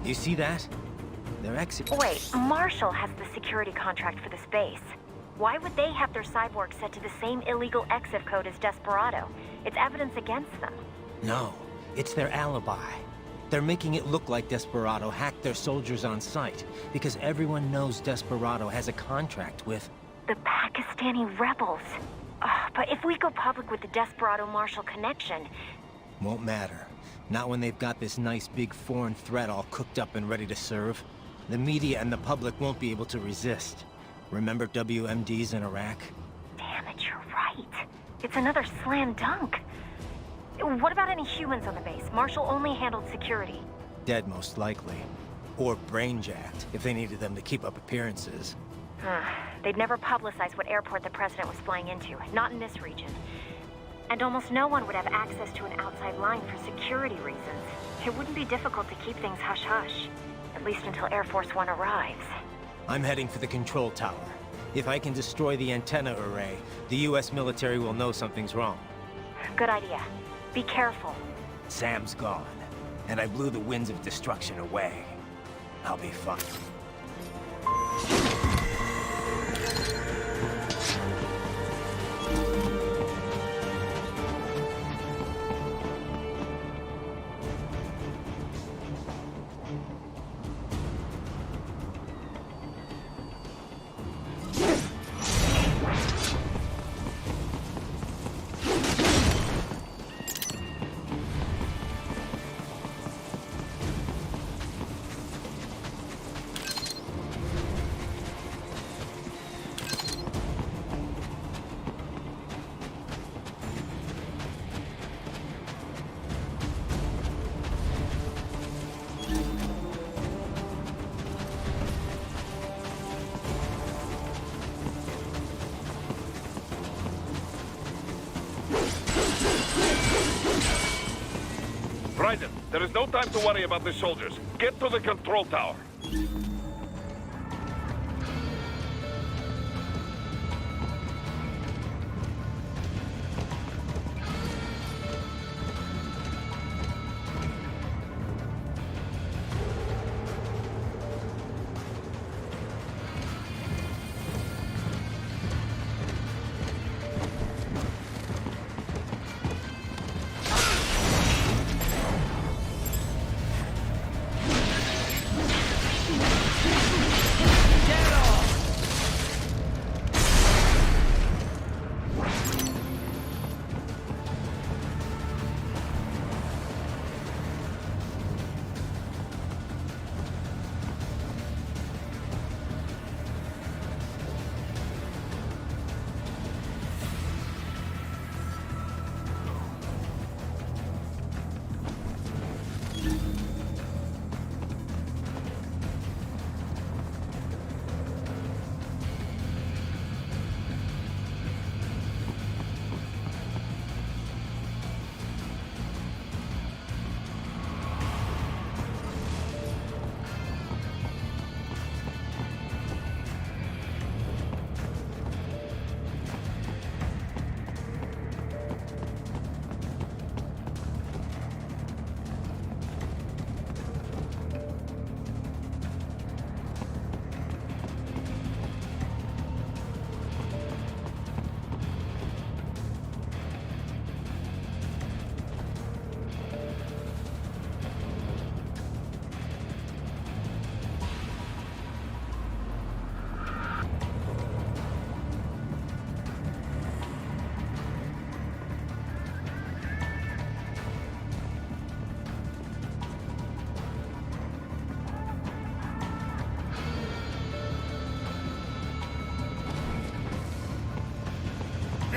You see that? They're Wait, Marshall has the security contract for this base. Why would they have their cyborg set to the same illegal exif code as Desperado? It's evidence against them. No, it's their alibi. They're making it look like Desperado hacked their soldiers on sight, because everyone knows Desperado has a contract with... The Pakistani rebels. But if we go public with the Desperado-Marshall connection... Won't matter. Not when they've got this nice big foreign threat all cooked up and ready to serve. The media and the public won't be able to resist. Remember WMDs in Iraq? Damn it, you're right. It's another slam dunk. What about any humans on the base? Marshall only handled security. Dead, most likely. Or brain-jacked, if they needed them to keep up appearances. They'd never publicize what airport the president was flying into, not in this region. And almost no one would have access to an outside line for security reasons. It wouldn't be difficult to keep things hush-hush. At least until Air Force One arrives. I'm heading for the control tower. If I can destroy the antenna array, the US military will know something's wrong. Good idea. Be careful. Sam's gone, and I blew the winds of destruction away. I'll be fine. Raiden, there is no time to worry about the soldiers. Get to the control tower.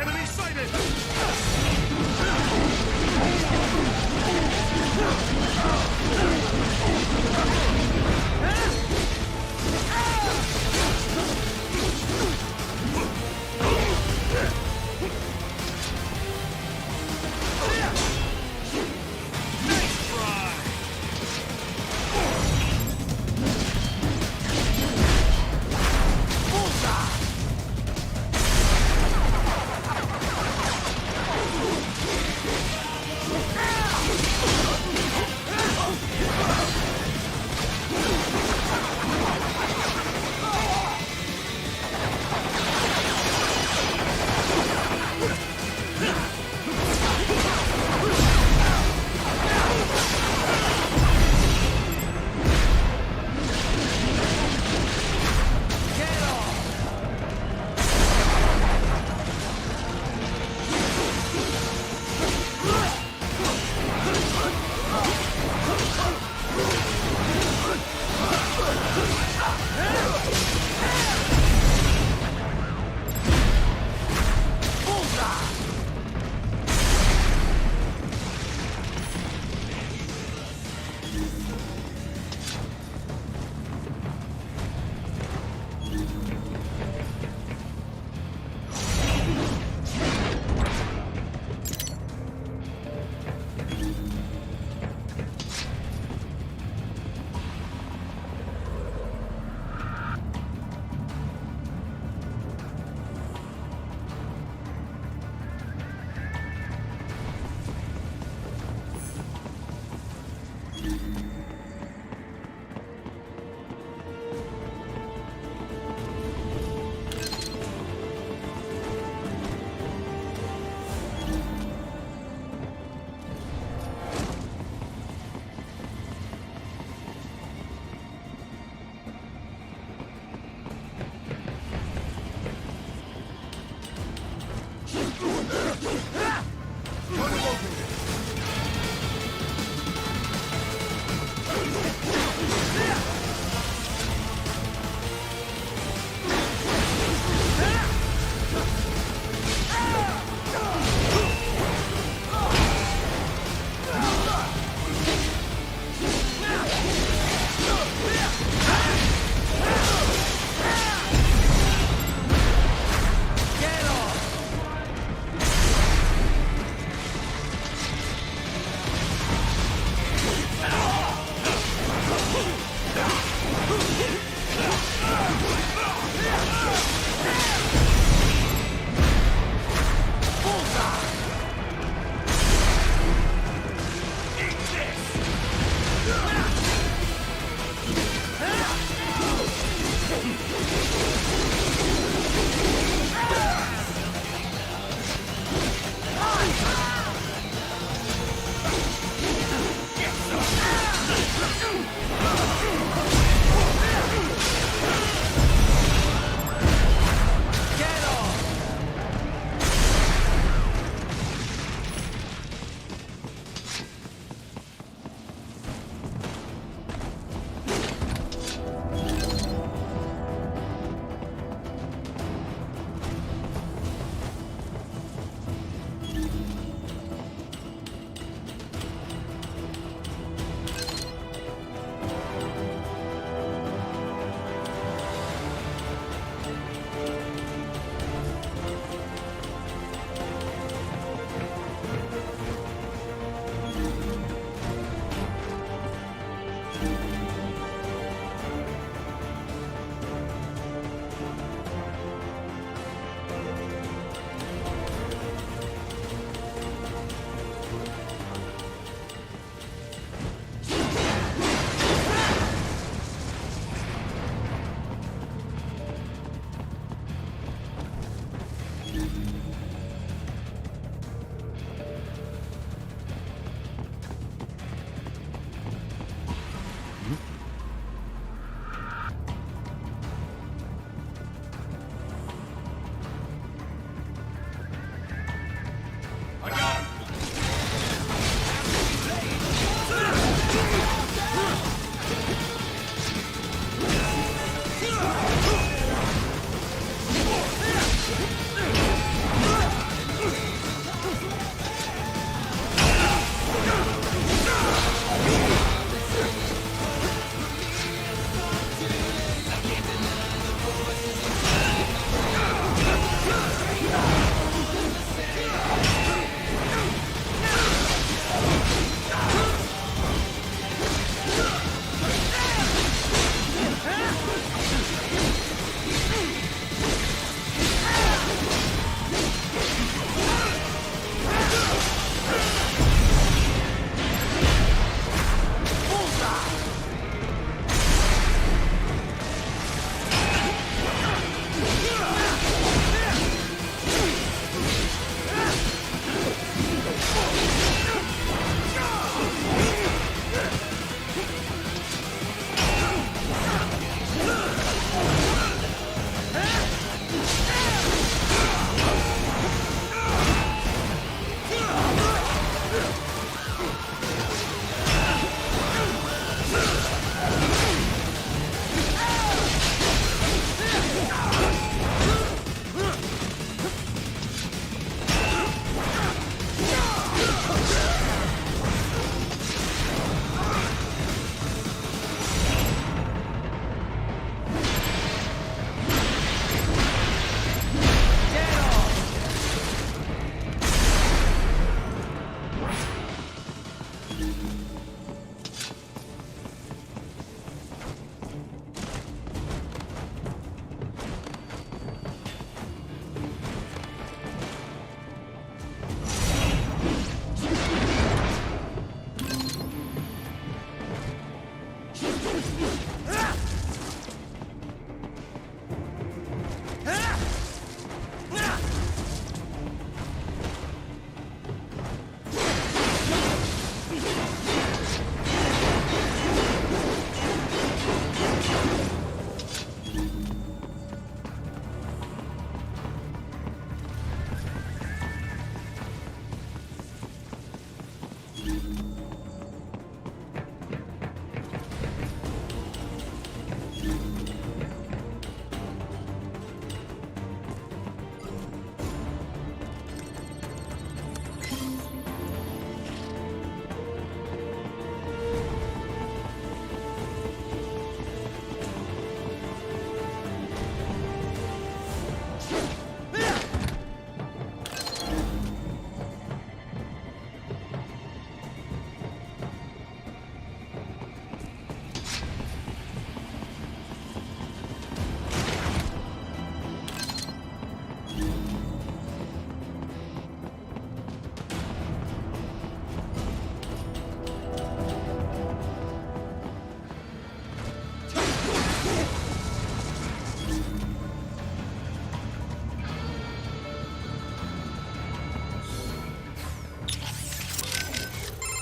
Enemy sighted!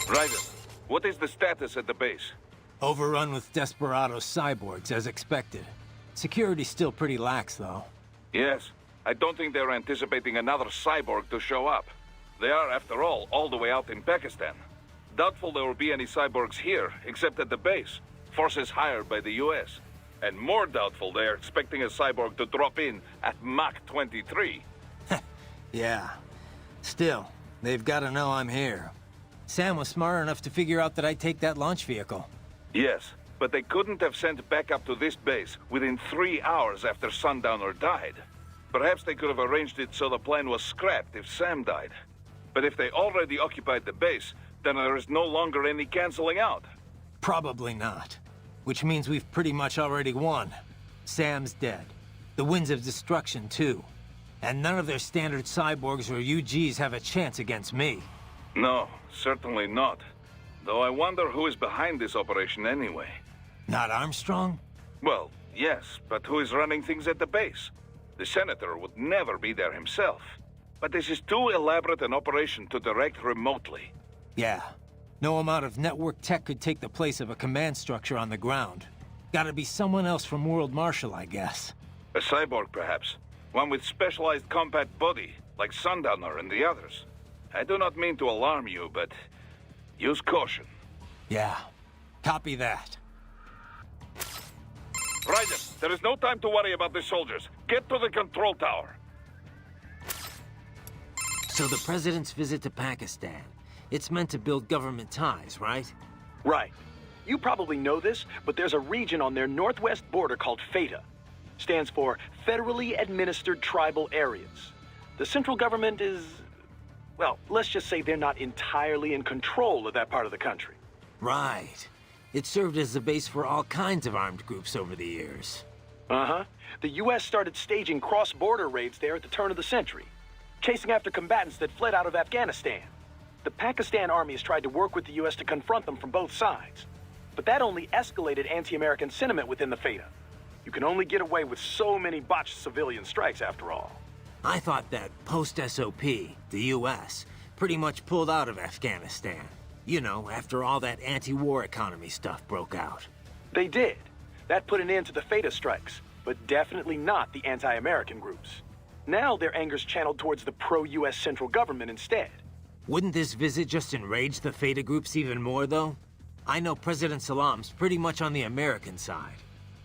Ryder, what is the status at the base? Overrun with desperado cyborgs, as expected. Security's still pretty lax, though. Yes. I don't think they're anticipating another cyborg to show up. They are, after all the way out in Pakistan. Doubtful there will be any cyborgs here, except at the base. Forces hired by the US. And more doubtful they are expecting a cyborg to drop in at Mach 23. Yeah. Still, they've got to know I'm here. Sam was smart enough to figure out that I'd take that launch vehicle. Yes, but they couldn't have sent backup to this base within 3 hours after Sundowner died. Perhaps they could have arranged it so the plane was scrapped if Sam died. But if they already occupied the base, then there is no longer any canceling out. Probably not. Which means we've pretty much already won. Sam's dead. The Winds of Destruction, too. And none of their standard cyborgs or UGs have a chance against me. No, certainly not. Though I wonder who is behind this operation anyway. Not Armstrong? Well, yes, but who is running things at the base? The Senator would never be there himself. But this is too elaborate an operation to direct remotely. Yeah. No amount of network tech could take the place of a command structure on the ground. Gotta be someone else from World Marshal, I guess. A cyborg, perhaps. One with specialized combat body, like Sundowner and the others. I do not mean to alarm you, but use caution. Yeah. Copy that. Ryder, there is no time to worry about the soldiers. Get to the control tower. So the President's visit to Pakistan, it's meant to build government ties, right? Right. You probably know this, but there's a region on their northwest border called FATA. Stands for Federally Administered Tribal Areas. The central government is... well, let's just say they're not entirely in control of that part of the country. Right. It served as the base for all kinds of armed groups over the years. Uh-huh. The U.S. started staging cross-border raids there at the turn of the century, chasing after combatants that fled out of Afghanistan. The Pakistan armies tried to work with the U.S. to confront them from both sides. But that only escalated anti-American sentiment within the FATA. You can only get away with so many botched civilian strikes, after all. I thought that post-SOP, the U.S., pretty much pulled out of Afghanistan. You know, after all that anti-war economy stuff broke out. They did. That put an end to the FATA strikes, but definitely not the anti-American groups. Now their anger's channeled towards the pro-U.S. central government instead. Wouldn't this visit just enrage the FATA groups even more, though? I know President Salam's pretty much on the American side.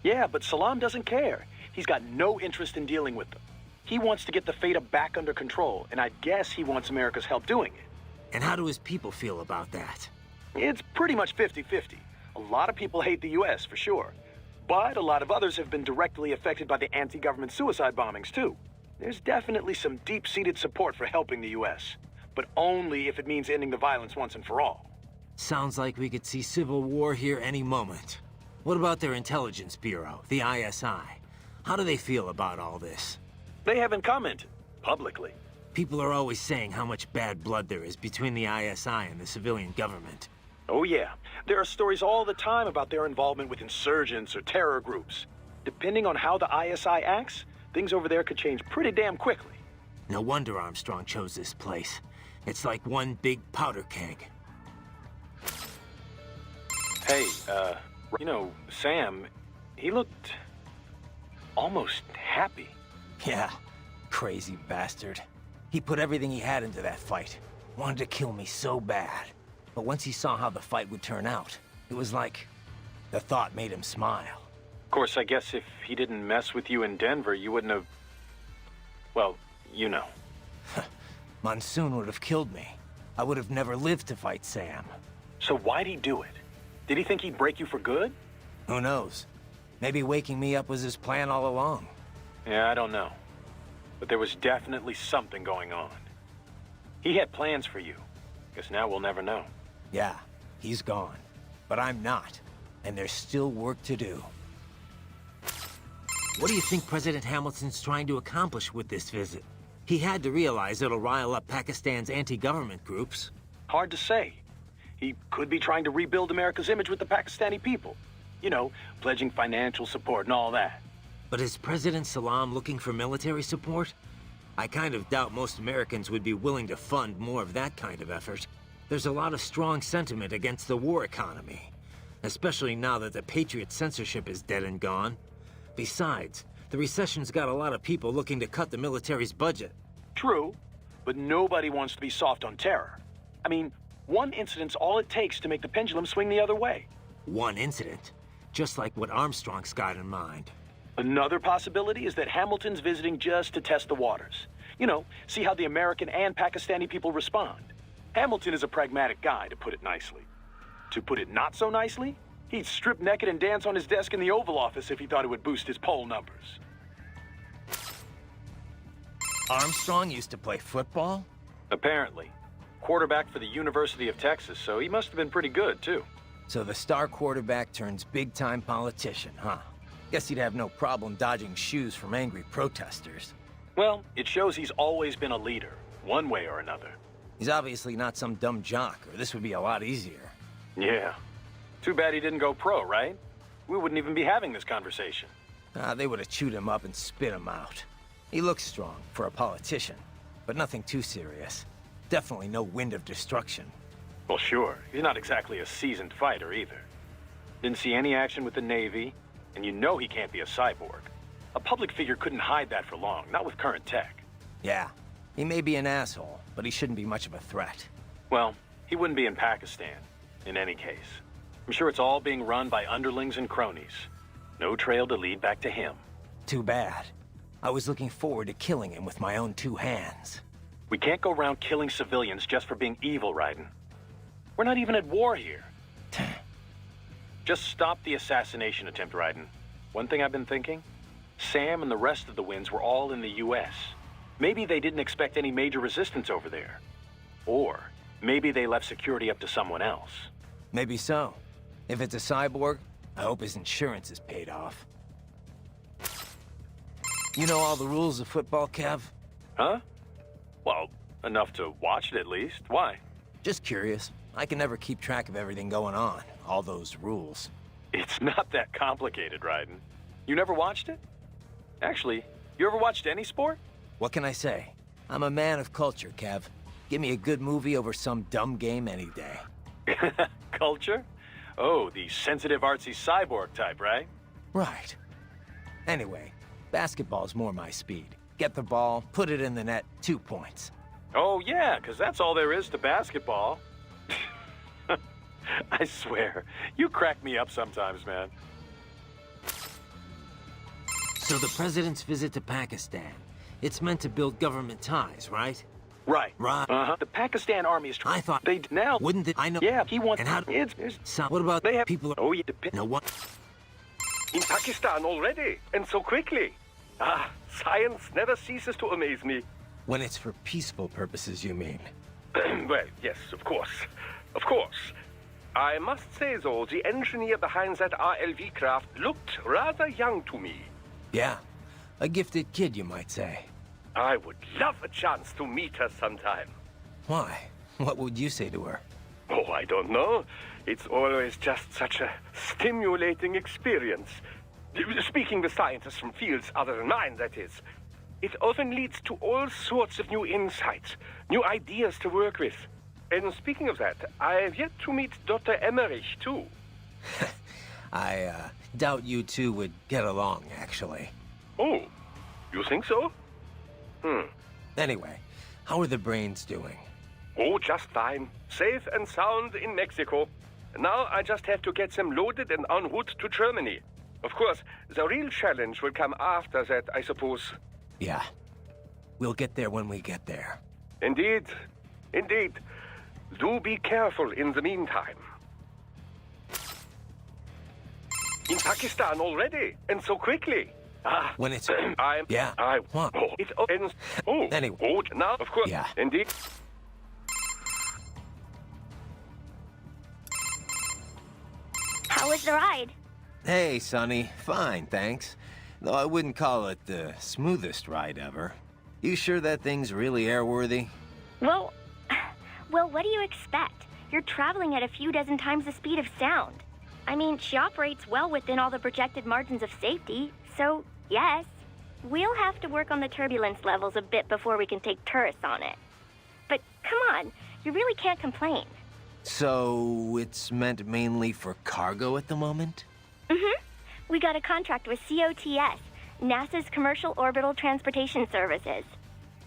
Yeah, but Salam doesn't care. He's got no interest in dealing with them. He wants to get the FATA back under control, and I guess he wants America's help doing it. And how do his people feel about that? It's pretty much 50-50. A lot of people hate the U.S., for sure. But a lot of others have been directly affected by the anti-government suicide bombings, too. There's definitely some deep-seated support for helping the U.S., but only if it means ending the violence once and for all. Sounds like we could see civil war here any moment. What about their intelligence bureau, the ISI? How do they feel about all this? They haven't commented, publicly. People are always saying how much bad blood there is between the ISI and the civilian government. Oh yeah, there are stories all the time about their involvement with insurgents or terror groups. Depending on how the ISI acts, things over there could change pretty damn quickly. No wonder Armstrong chose this place. It's like one big powder keg. Hey, you know, Sam, he looked almost happy. Yeah, crazy bastard. He put everything he had into that fight. Wanted to kill me so bad. But once he saw how the fight would turn out, it was like the thought made him smile. Of course, I guess if he didn't mess with you in Denver, you wouldn't have... well, you know. Monsoon would have killed me. I would have never lived to fight Sam. So why'd he do it? Did he think he'd break you for good? Who knows? Maybe waking me up was his plan all along. Yeah, I don't know. But there was definitely something going on. He had plans for you. Guess now we'll never know. Yeah, he's gone. But I'm not. And there's still work to do. What do you think President Hamilton's trying to accomplish with this visit? He had to realize it'll rile up Pakistan's anti-government groups. Hard to say. He could be trying to rebuild America's image with the Pakistani people. You know, pledging financial support and all that. But is President Salam looking for military support? I kind of doubt most Americans would be willing to fund more of that kind of effort. There's a lot of strong sentiment against the war economy, especially now that the Patriot censorship is dead and gone. Besides, the recession's got a lot of people looking to cut the military's budget. True, but nobody wants to be soft on terror. I mean, one incident's all it takes to make the pendulum swing the other way. One incident, just like what Armstrong's got in mind. Another possibility is that Hamilton's visiting just to test the waters. You know, see how the American and Pakistani people respond. Hamilton is a pragmatic guy, to put it nicely. To put it not so nicely, he'd strip naked and dance on his desk in the Oval Office if he thought it would boost his poll numbers. Armstrong used to play football? Apparently. Quarterback for the University of Texas, so he must have been pretty good, too. So the star quarterback turns big-time politician, huh? Guess he'd have no problem dodging shoes from angry protesters. Well, it shows he's always been a leader, one way or another. He's obviously not some dumb jock, or this would be a lot easier. Yeah. Too bad he didn't go pro, right? We wouldn't even be having this conversation. They would have chewed him up and spit him out. He looks strong for a politician, but nothing too serious. Definitely no wind of destruction. Well, sure. He's not exactly a seasoned fighter, either. Didn't see any action with the Navy, and you know he can't be a cyborg. A public figure couldn't hide that for long, not with current tech. Yeah, he may be an asshole, but he shouldn't be much of a threat. Well, he wouldn't be in Pakistan, in any case. I'm sure it's all being run by underlings and cronies. No trail to lead back to him. Too bad. I was looking forward to killing him with my own two hands. We can't go around killing civilians just for being evil, Raiden. We're not even at war here. Just stop the assassination attempt, Raiden. One thing I've been thinking? Sam and the rest of the Winds were all in the U.S. Maybe they didn't expect any major resistance over there. Or maybe they left security up to someone else. Maybe so. If it's a cyborg, I hope his insurance is paid off. You know all the rules of football, Kev? Huh? Well, enough to watch it at least. Why? Just curious. I can never keep track of everything going on. All those rules. It's not that complicated, Raiden. You never watched it? Actually, you ever watched any sport? What can I say? I'm a man of culture, Kev. Give me a good movie over some dumb game any day. Culture? Oh, the sensitive artsy cyborg type, right? Right. Anyway, basketball's more my speed. Get the ball, put it in the net, 2 points. Oh, yeah, because that's all there is to basketball. I swear, you crack me up sometimes, man. So the president's visit to Pakistan, it's meant to build government ties, right? Right. Right. Uh-huh. The Pakistan army is trying. I thought they now wouldn't it? I know. Yeah, he wants. And how? It's So what about they have people? Oh, yeah. No what? In Pakistan already, and so quickly. Ah, science never ceases to amaze me. When it's for peaceful purposes, you mean? Well, yes, of course. Of course. I must say, though, the engineer behind that RLV craft looked rather young to me. Yeah, a gifted kid, you might say. I would love a chance to meet her sometime. Why? What would you say to her? Oh, I don't know. It's always just such a stimulating experience. Speaking with scientists from fields other than mine, that is. It often leads to all sorts of new insights, new ideas to work with. And speaking of that, I have yet to meet Dr. Emmerich, too. I doubt you two would get along, actually. Oh, you think so? Anyway, how are the brains doing? Oh, just fine. Safe and sound in Mexico. Now I just have to get them loaded and en route to Germany. Of course, the real challenge will come after that, I suppose. Yeah. We'll get there when we get there. Indeed. Indeed. Do be careful in the meantime. In Pakistan already, and so quickly. Ah, When it's... I'm... Yeah. What? Oh, it ends... Oh, Anyway. Oh, now, of course. Yeah. Indeed. How was the ride? Hey, Sonny. Fine, thanks. Though I wouldn't call it the smoothest ride ever. You sure that thing's really airworthy? Well, what do you expect? You're traveling at a few dozen times the speed of sound. I mean, she operates well within all the projected margins of safety, so yes. We'll have to work on the turbulence levels a bit before we can take tourists on it. But come on, you really can't complain. So, it's meant mainly for cargo at the moment? Mm-hmm. We got a contract with COTS, NASA's Commercial Orbital Transportation Services.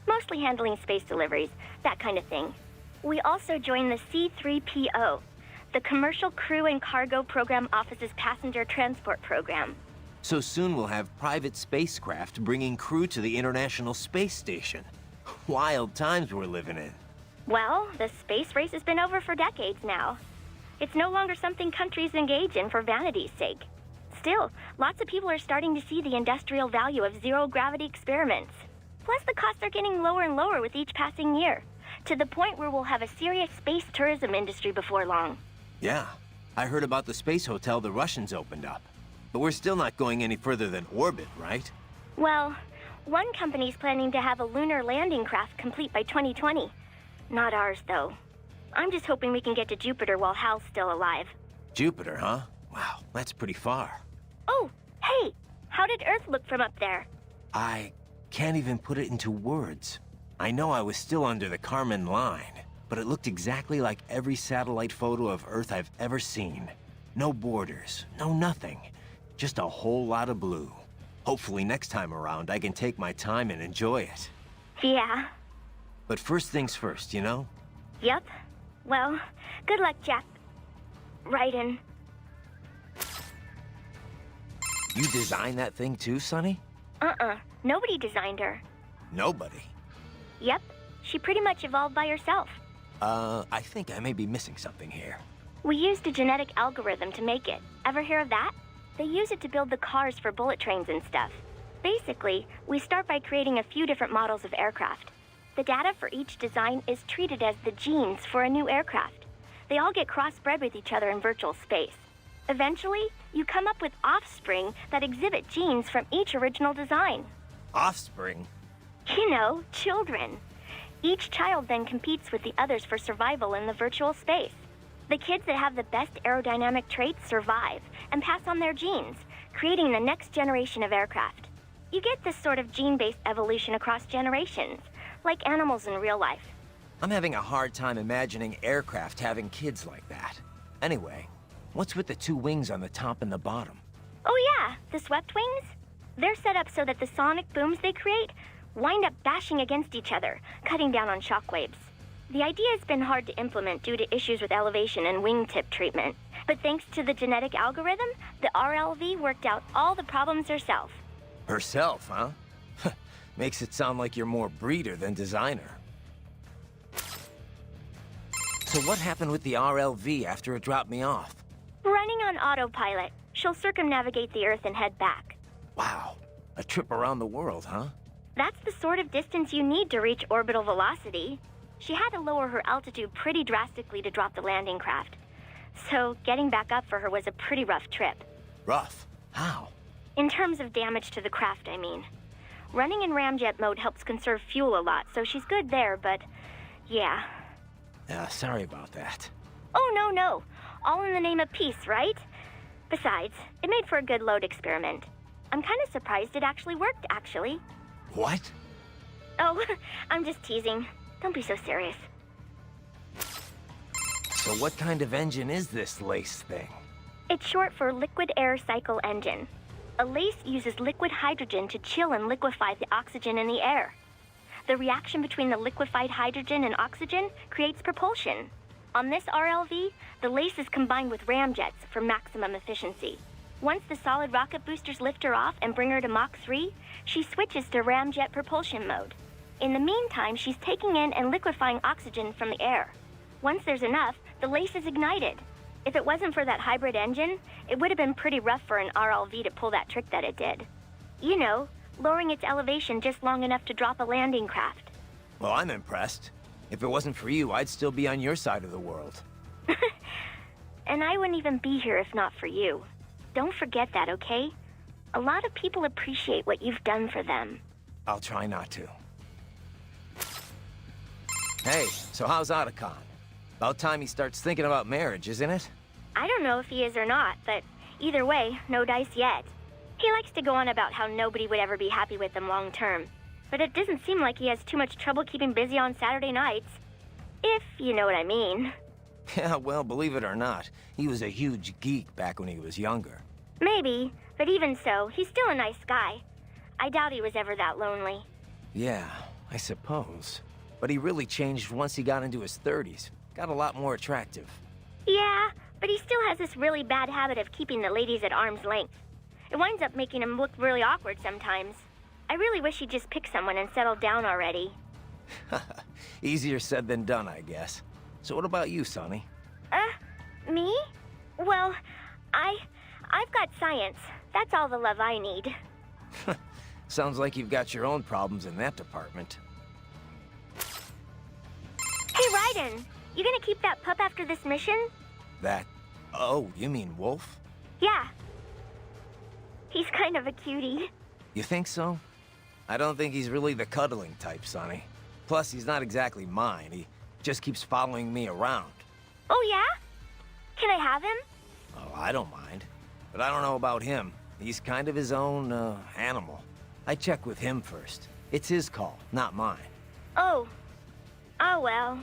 Mostly handling space deliveries, that kind of thing. We also joined the C3PO, the Commercial Crew and Cargo Program Office's Passenger Transport Program. So soon we'll have private spacecraft bringing crew to the International Space Station. Wild times we're living in. Well, the space race has been over for decades now. It's no longer something countries engage in for vanity's sake. Still, lots of people are starting to see the industrial value of zero-gravity experiments. Plus, the costs are getting lower and lower with each passing year, to the point where we'll have a serious space tourism industry before long. Yeah, I heard about the space hotel the Russians opened up. But we're still not going any further than orbit, right? Well, one company's planning to have a lunar landing craft complete by 2020. Not ours, though. I'm just hoping we can get to Jupiter while Hal's still alive. Jupiter, huh? Wow, that's pretty far. Oh, hey! How did Earth look from up there? I can't even put it into words. I know I was still under the Kármán line, but it looked exactly like every satellite photo of Earth I've ever seen. No borders, no nothing. Just a whole lot of blue. Hopefully next time around I can take my time and enjoy it. Yeah. But first things first, you know? Yup. Well, good luck, Jack. Raiden. You designed that thing too, Sonny? Nobody designed her. Nobody? Yep. She pretty much evolved by herself. I think I may be missing something here. We used a genetic algorithm to make it. Ever hear of that? They use it to build the cars for bullet trains and stuff. Basically, we start by creating a few different models of aircraft. The data for each design is treated as the genes for a new aircraft. They all get crossbred with each other in virtual space. Eventually, you come up with offspring that exhibit genes from each original design. Offspring? You know, children. Each child then competes with the others for survival in the virtual space. The kids that have the best aerodynamic traits survive and pass on their genes, creating the next generation of aircraft. You get this sort of gene-based evolution across generations, like animals in real life. I'm having a hard time imagining aircraft having kids like that. Anyway, what's with the two wings on the top and the bottom? Oh yeah, the swept wings? They're set up so that the sonic booms they create wind up bashing against each other, cutting down on shockwaves. The idea has been hard to implement due to issues with elevation and wingtip treatment. But thanks to the genetic algorithm, the RLV worked out all the problems herself. Herself, huh? Makes it sound like you're more breeder than designer. So what happened with the RLV after it dropped me off? Running on autopilot, she'll circumnavigate the Earth and head back. Wow, a trip around the world, huh? That's the sort of distance you need to reach orbital velocity. She had to lower her altitude pretty drastically to drop the landing craft. So getting back up for her was a pretty rough trip. Rough? How? In terms of damage to the craft, I mean. Running in ramjet mode helps conserve fuel a lot, so she's good there, but yeah. Sorry about that. Oh, no. All in the name of peace, right? Besides, it made for a good load experiment. I'm kind of surprised it actually worked, actually. What? Oh, I'm just teasing. Don't be so serious. So what kind of engine is this LACE thing? It's short for Liquid Air Cycle Engine. A LACE uses liquid hydrogen to chill and liquefy the oxygen in the air. The reaction between the liquefied hydrogen and oxygen creates propulsion. On this RLV, the LACE is combined with ramjets for maximum efficiency. Once the solid rocket boosters lift her off and bring her to Mach 3, she switches to ramjet propulsion mode. In the meantime, she's taking in and liquefying oxygen from the air. Once there's enough, the LACE is ignited. If it wasn't for that hybrid engine, it would have been pretty rough for an RLV to pull that trick that it did. You know, lowering its elevation just long enough to drop a landing craft. Well, I'm impressed. If it wasn't for you, I'd still be on your side of the world. And I wouldn't even be here if not for you. Don't forget that, okay? A lot of people appreciate what you've done for them. I'll try not to. Hey, so how's Otacon? About time he starts thinking about marriage, isn't it? I don't know if he is or not, but either way, no dice yet. He likes to go on about how nobody would ever be happy with him long term. But it doesn't seem like he has too much trouble keeping busy on Saturday nights. If you know what I mean. Yeah, well, believe it or not, he was a huge geek back when he was younger. Maybe, but even so, he's still a nice guy. I doubt he was ever that lonely. Yeah, I suppose. But he really changed once he got into his 30s. Got a lot more attractive. Yeah, but he still has this really bad habit of keeping the ladies at arm's length. It winds up making him look really awkward sometimes. I really wish he'd just pick someone and settle down already. Easier said than done, I guess. So what about you, Sonny? Me? Well, I've got science. That's all the love I need. Sounds like you've got your own problems in that department. Hey, Raiden, you gonna keep that pup after this mission? That... Oh, you mean Wolf? Yeah. He's kind of a cutie. You think so? I don't think he's really the cuddling type, Sonny. Plus, he's not exactly mine. He just keeps following me around. Oh, yeah? Can I have him? Oh, I don't mind. But I don't know about him. He's kind of his own, animal. I check with him first. It's his call, not mine. Oh. Oh, well.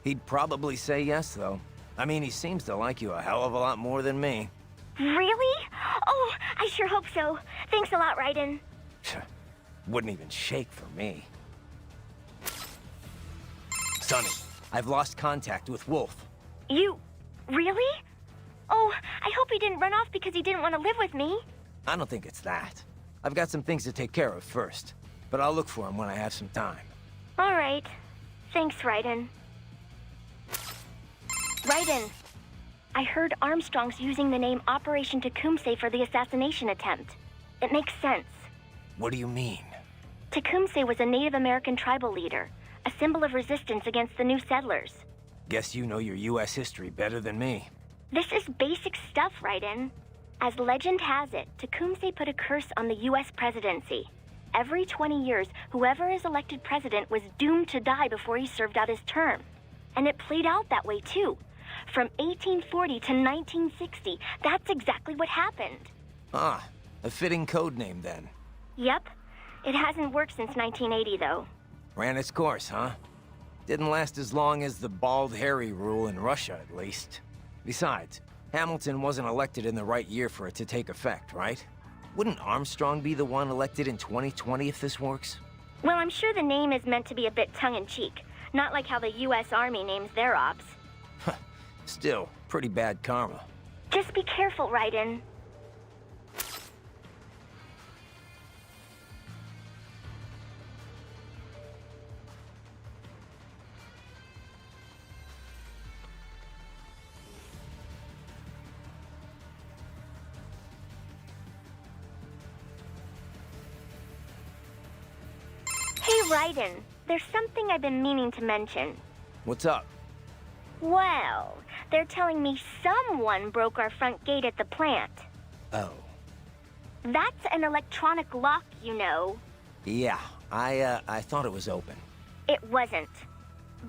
He'd probably say yes, though. I mean, he seems to like you a hell of a lot more than me. Really? Oh, I sure hope so. Thanks a lot, Raiden. Wouldn't even shake for me. Sonny, I've lost contact with Wolf. You... really? Oh, I hope he didn't run off because he didn't want to live with me. I don't think it's that. I've got some things to take care of first, but I'll look for him when I have some time. All right. Thanks, Raiden. Raiden, I heard Armstrong's using the name Operation Tecumseh for the assassination attempt. It makes sense. What do you mean? Tecumseh was a Native American tribal leader, a symbol of resistance against the new settlers. Guess you know your U.S. history better than me. This is basic stuff, Raiden. As legend has it, Tecumseh put a curse on the U.S. presidency. Every 20 years, whoever is elected president was doomed to die before he served out his term. And it played out that way, too. From 1840 to 1960, that's exactly what happened. Ah, a fitting code name then. Yep. It hasn't worked since 1980, though. Ran its course, huh? Didn't last as long as the Bald Harry rule in Russia, at least. Besides, Hamilton wasn't elected in the right year for it to take effect, right? Wouldn't Armstrong be the one elected in 2020 if this works? Well, I'm sure the name is meant to be a bit tongue-in-cheek. Not like how the U.S. Army names their ops. Still, pretty bad karma. Just be careful, Raiden. Hey, Raiden, there's something I've been meaning to mention. What's up? Well, they're telling me someone broke our front gate at the plant. Oh. That's an electronic lock, you know. Yeah, I thought it was open. It wasn't.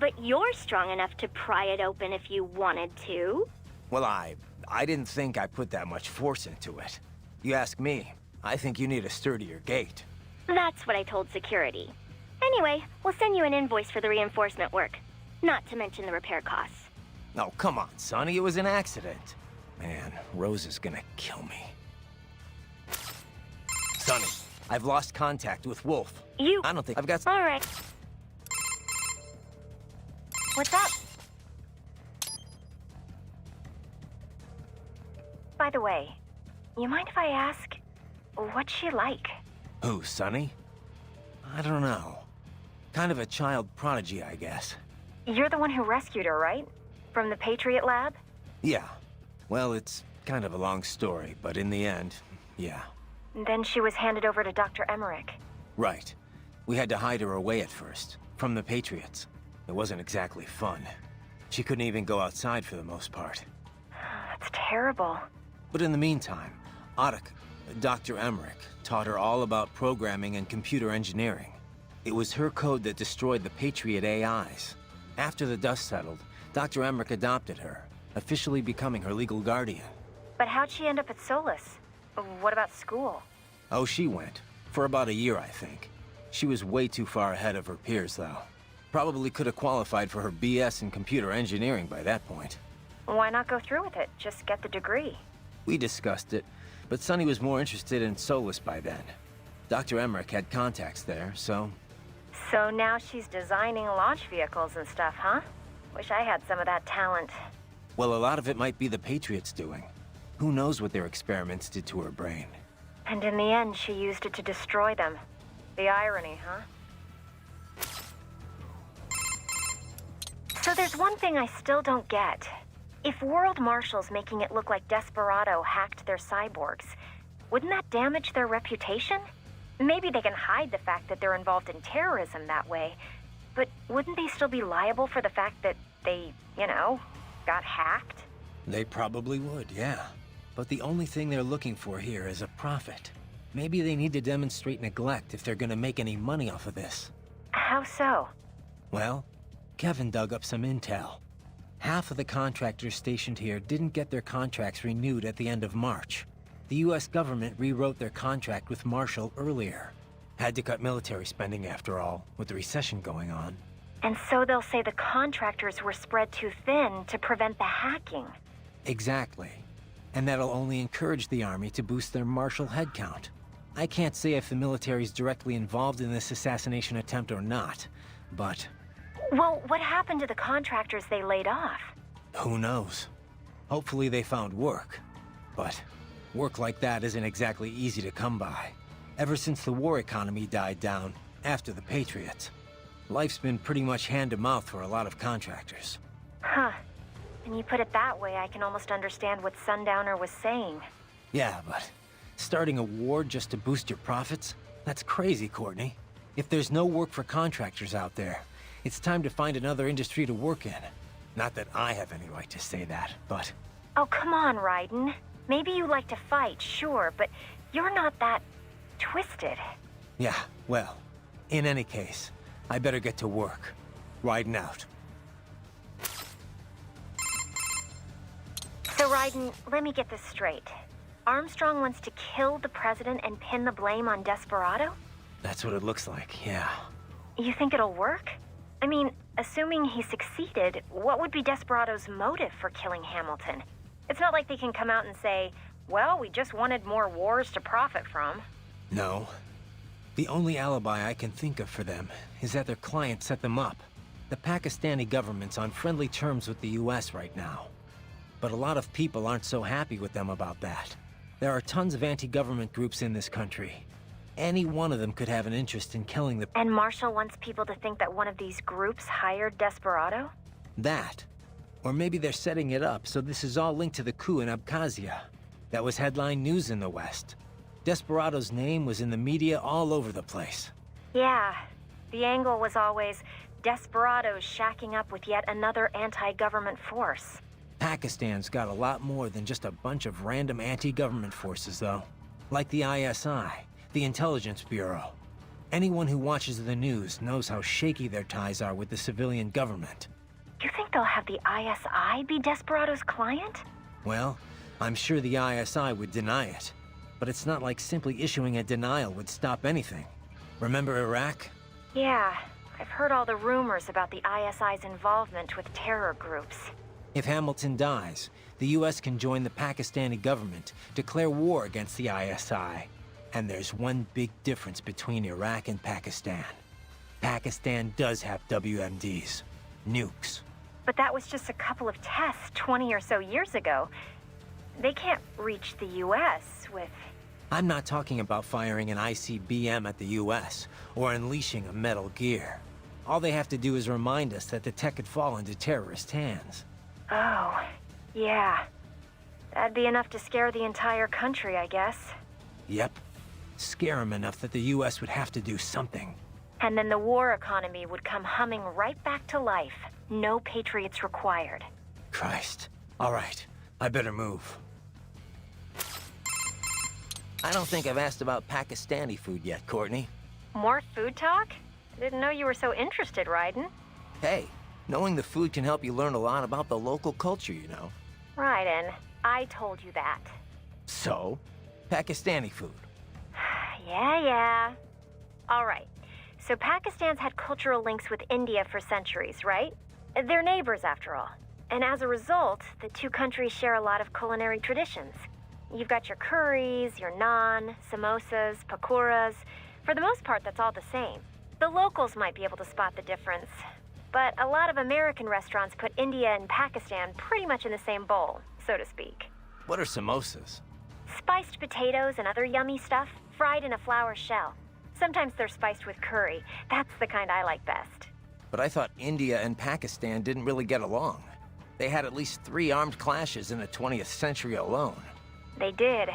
But you're strong enough to pry it open if you wanted to. Well, I didn't think I put that much force into it. You ask me, I think you need a sturdier gate. That's what I told security. Anyway, we'll send you an invoice for the reinforcement work. Not to mention the repair costs. Oh, come on, Sonny, it was an accident. Man, Rose is gonna kill me. Sonny, I've lost contact with Wolf. I don't think I've got... All right. What's up? By the way, you mind if I ask, what's she like? Who, Sonny? I don't know. Kind of a child prodigy, I guess. You're the one who rescued her, right? From the Patriot lab? Yeah. Well, it's kind of a long story, but in the end, yeah. Then she was handed over to Dr. Emmerich. Right. We had to hide her away at first, from the Patriots. It wasn't exactly fun. She couldn't even go outside for the most part. That's terrible. But in the meantime, Dr. Emmerich, taught her all about programming and computer engineering. It was her code that destroyed the Patriot AIs. After the dust settled, Dr. Emmerich adopted her, officially becoming her legal guardian. But how'd she end up at Solus? What about school? Oh, she went. For about a year, I think. She was way too far ahead of her peers, though. Probably could have qualified for her BS in computer engineering by that point. Why not go through with it? Just get the degree. We discussed it, but Sonny was more interested in Solus by then. Dr. Emmerich had contacts there, so... So now she's designing launch vehicles and stuff, huh? Wish I had some of that talent. Well, a lot of it might be the Patriots doing. Who knows what their experiments did to her brain. And in the end, she used it to destroy them. The irony, huh? So there's one thing I still don't get. If World Marshal's making it look like Desperado hacked their cyborgs, wouldn't that damage their reputation? Maybe they can hide the fact that they're involved in terrorism that way, but wouldn't they still be liable for the fact that they, got hacked? They probably would, yeah. But the only thing they're looking for here is a profit. Maybe they need to demonstrate neglect if they're gonna make any money off of this. How so? Well, Kevin dug up some intel. Half of the contractors stationed here didn't get their contracts renewed at the end of March. The US government rewrote their contract with Marshall earlier. Had to cut military spending after all, with the recession going on. And so they'll say the contractors were spread too thin to prevent the hacking. Exactly. And that'll only encourage the Army to boost their Marshall headcount. I can't say if the military's directly involved in this assassination attempt or not, but... Well, what happened to the contractors they laid off? Who knows? Hopefully they found work. But work like that isn't exactly easy to come by. Ever since the war economy died down, after the Patriots, life's been pretty much hand-to-mouth for a lot of contractors. Huh. When you put it that way, I can almost understand what Sundowner was saying. Yeah, but starting a war just to boost your profits? That's crazy, Courtney. If there's no work for contractors out there, it's time to find another industry to work in. Not that I have any right to say that, but... Oh, come on, Raiden. Maybe you like to fight, sure, but you're not that... twisted. Yeah, well, in any case, I better get to work. Riding out. So, Raiden, let me get this straight. Armstrong wants to kill the president and pin the blame on Desperado? That's what it looks like, yeah. You think it'll work? I mean, assuming he succeeded, what would be Desperado's motive for killing Hamilton? It's not like they can come out and say, well, we just wanted more wars to profit from. No. The only alibi I can think of for them is that their client set them up. The Pakistani government's on friendly terms with the US right now. But a lot of people aren't so happy with them about that. There are tons of anti-government groups in this country. Any one of them could have an interest in killing the... And Marshall wants people to think that one of these groups hired Desperado? That. Or maybe they're setting it up so this is all linked to the coup in Abkhazia. That was headline news in the West. Desperado's name was in the media all over the place. Yeah. The angle was always Desperado's shacking up with yet another anti-government force. Pakistan's got a lot more than just a bunch of random anti-government forces, though. Like the ISI, the Intelligence Bureau. Anyone who watches the news knows how shaky their ties are with the civilian government. You think they'll have the ISI be Desperado's client? Well, I'm sure the ISI would deny it. But it's not like simply issuing a denial would stop anything. Remember Iraq? Yeah, I've heard all the rumors about the ISI's involvement with terror groups. If Hamilton dies, the US can join the Pakistani government, declare war against the ISI. And there's one big difference between Iraq and Pakistan. Pakistan does have WMDs. Nukes. But that was just a couple of tests 20 or so years ago. They can't reach the US with... I'm not talking about firing an ICBM at the US, or unleashing a Metal Gear. All they have to do is remind us that the tech could fall into terrorist hands. Oh, yeah. That'd be enough to scare the entire country, I guess. Yep. Scare them enough that the US would have to do something. And then the war economy would come humming right back to life. No Patriots required. Christ. All right. I better move. I don't think I've asked about Pakistani food yet, Courtney. More food talk? I didn't know you were so interested, Raiden. Hey, knowing the food can help you learn a lot about the local culture, you know. Raiden, I told you that. So? Pakistani food. Yeah. All right. So Pakistan's had cultural links with India for centuries, right? They're neighbors, after all. And as a result, the two countries share a lot of culinary traditions. You've got your curries, your naan, samosas, pakoras. For the most part, that's all the same. The locals might be able to spot the difference. But a lot of American restaurants put India and Pakistan pretty much in the same bowl, so to speak. What are samosas? Spiced potatoes and other yummy stuff, fried in a flour shell. Sometimes they're spiced with curry. That's the kind I like best. But I thought India and Pakistan didn't really get along. They had at least 3 armed clashes in the 20th century alone. They did.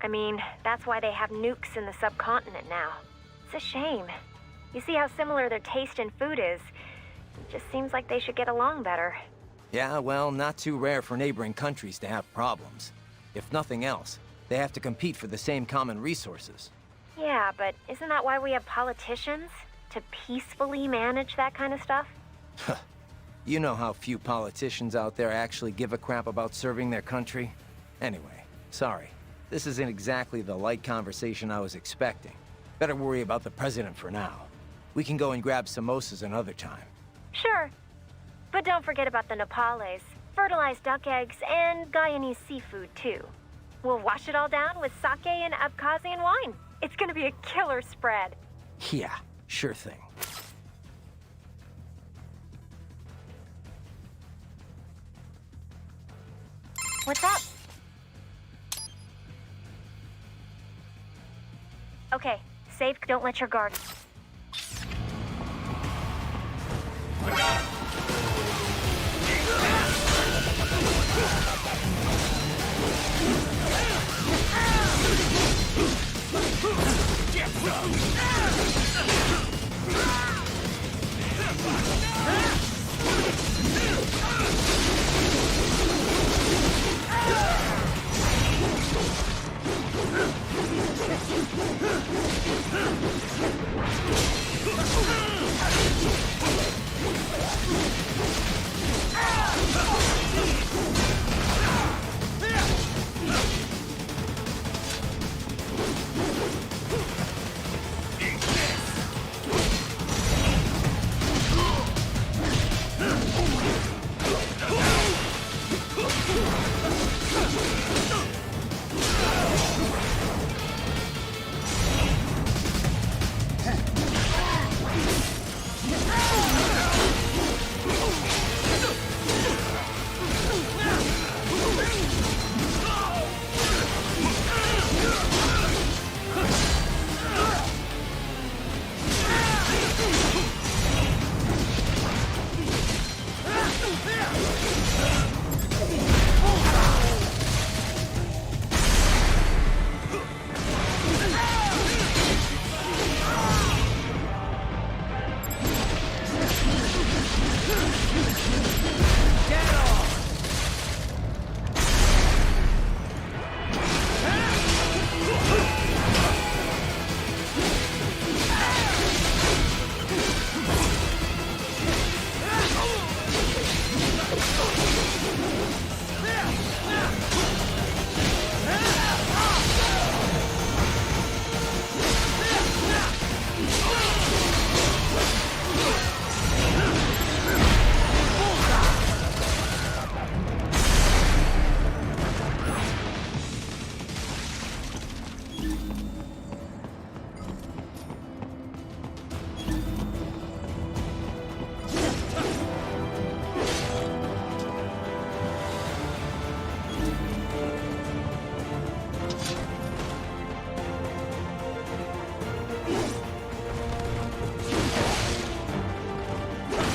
I mean, that's why they have nukes in the subcontinent now. It's a shame. You see how similar their taste in food is. It just seems like they should get along better. Yeah, well, not too rare for neighboring countries to have problems. If nothing else, they have to compete for the same common resources. Yeah, but isn't that why we have politicians? To peacefully manage that kind of stuff? You know how few politicians out there actually give a crap about serving their country? Anyway, sorry. This isn't exactly the light conversation I was expecting. Better worry about the president for now. We can go and grab samosas another time. Sure. But don't forget about the Nepales, fertilized duck eggs, and Guyanese seafood, too. We'll wash it all down with sake and Abkhazian wine. It's gonna be a killer spread. Yeah, sure thing. What's up? Okay, safe, don't let your guard.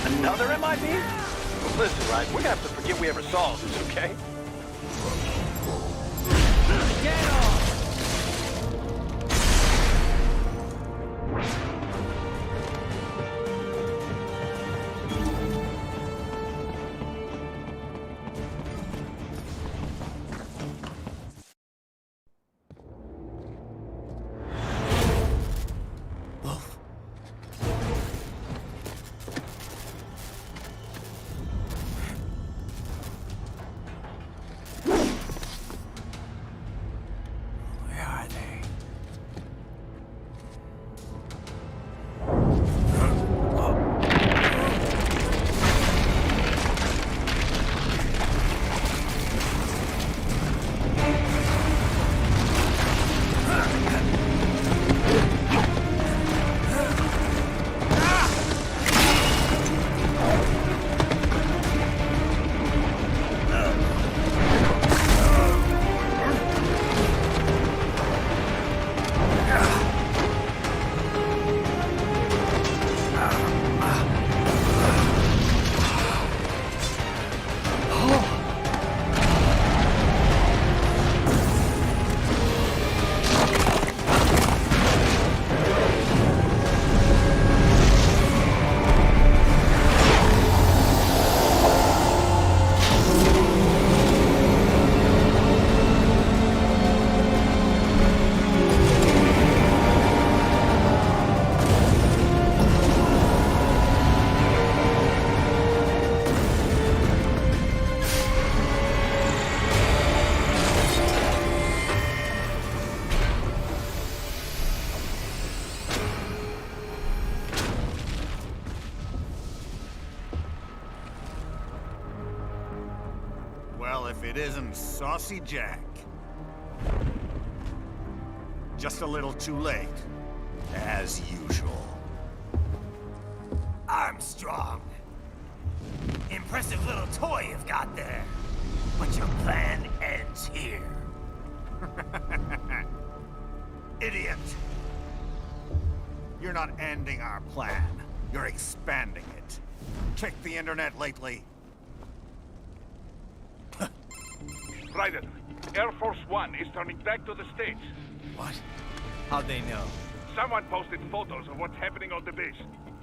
Another MIB? Listen, Ryan, we're gonna have to forget we ever saw this, okay? Get off! Well, if it isn't Saucy Jack. Just a little too late, as usual. Armstrong. Impressive little toy you've got there. But your plan ends here. Idiot! You're not ending our plan. You're expanding it. Check the internet lately. Raiden, Air Force One is turning back to the States. What? How'd they know? Someone posted photos of what's happening on the base.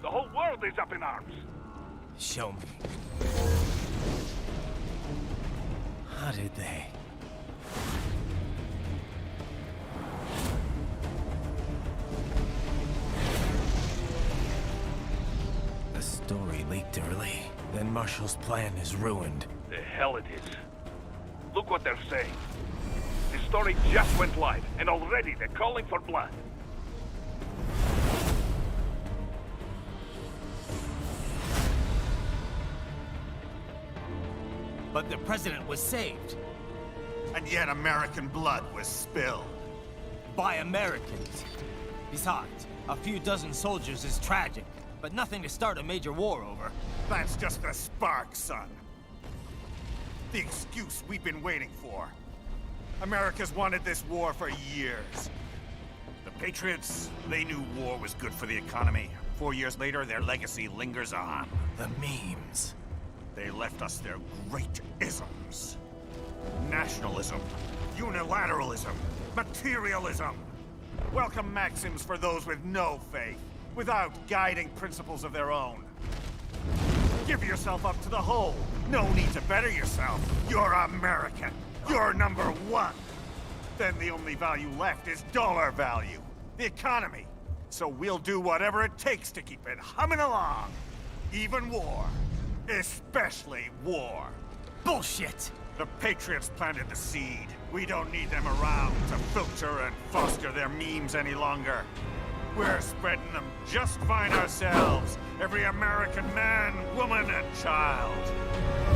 The whole world is up in arms. Show me. How did they? The story leaked early. Then Marshall's plan is ruined. The hell it is. Look what they're saying. The story just went live, and already they're calling for blood. But the president was saved. And yet American blood was spilled. By Americans. Besides, a few dozen soldiers is tragic, but nothing to start a major war over. That's just the spark, son. The excuse we've been waiting for. America's wanted this war for years. The Patriots, they knew war was good for the economy. 4 years later, their legacy lingers on. The memes. They left us their great isms. Nationalism, unilateralism, materialism. Welcome maxims for those with no faith, without guiding principles of their own. Give yourself up to the whole. No need to better yourself. You're American. You're number one. Then the only value left is dollar value. The economy. So we'll do whatever it takes to keep it humming along. Even war. Especially war. Bullshit! The Patriots planted the seed. We don't need them around to filter and foster their memes any longer. We're spreading them just fine ourselves. Every American man, woman, and child.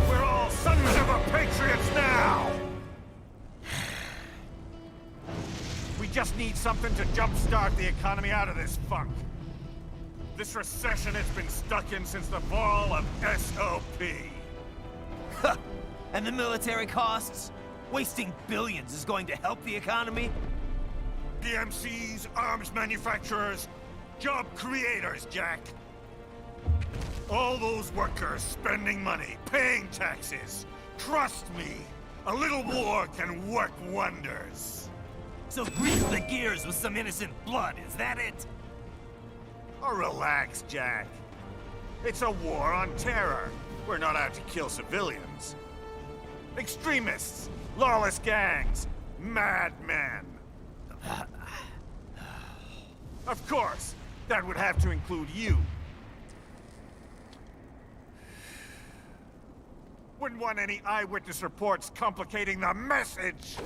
We're all sons of the Patriots now! We just need something to jumpstart the economy out of this funk. This recession it's been stuck in since the fall of SOP. And the military costs? Wasting billions is going to help the economy? PMCs, arms manufacturers, job creators, Jack. All those workers spending money, paying taxes. Trust me, a little war can work wonders. So grease the gears with some innocent blood, is that it? Oh, relax, Jack. It's a war on terror. We're not out to kill civilians. Extremists, lawless gangs, madmen. Of course, that would have to include you. Wouldn't want any eyewitness reports complicating the message.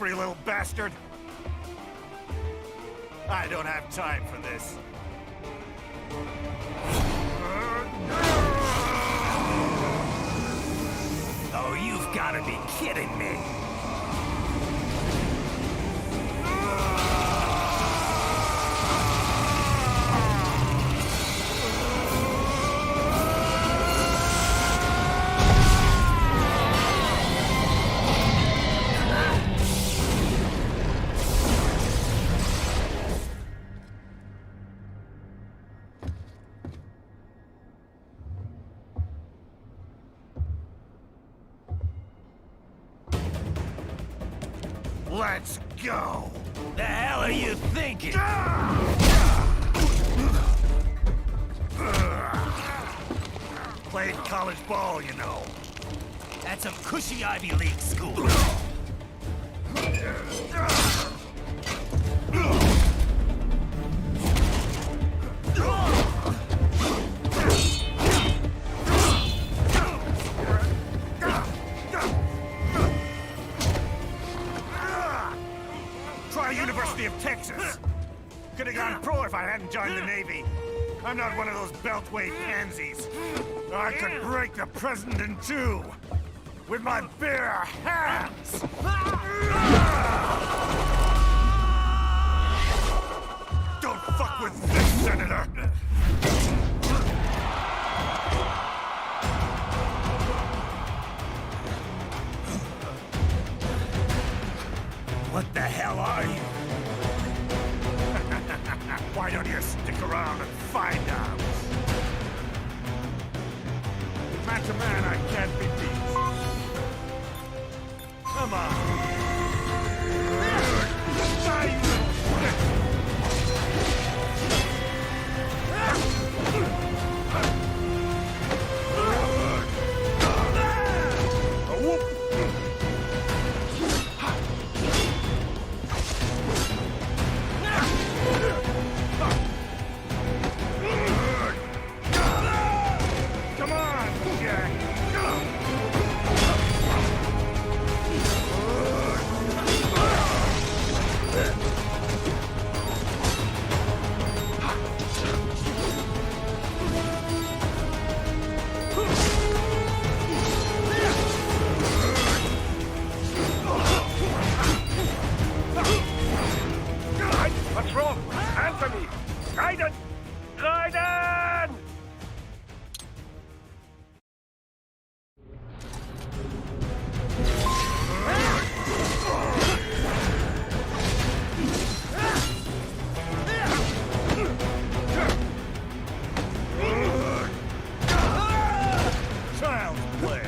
slippery little bastard! I don't have time for this. Oh, you've got to be kidding me! Let's go! The hell are you thinking? Played college ball, you know. That's a cushy Ivy League school. Try University of Texas. Could have gone pro if I hadn't joined the Navy. I'm not one of those beltway pansies. I could break the president in two with my bare hands. Don't fuck with this, Senator. What the hell are you? Why don't you stick around and find out? Man to man, I can't be beat. Come on. Die, you little shit. What's wrong? Answer me! Raiden! Raiden! Child's play.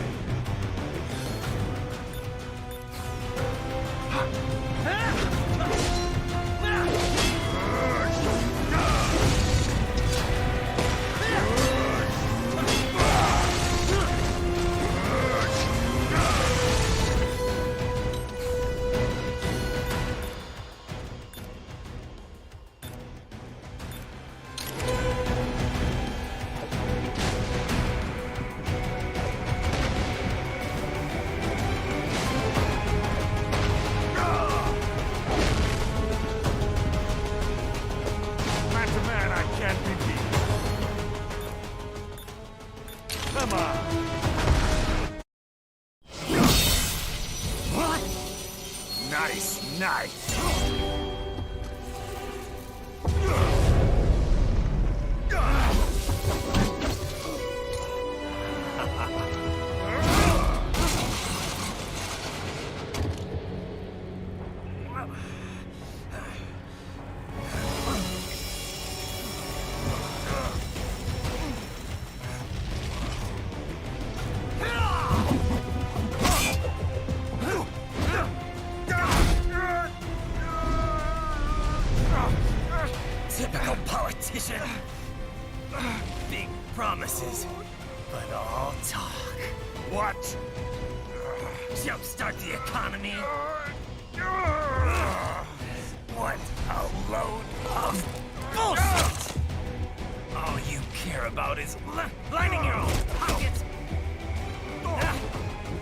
Man to man, I can't be beat. Come on. What? Nice, nice. Typical politician. Big promises, but all talk. What? Jumpstart the economy. What a load of bullshit! All you care about is lining your own pockets.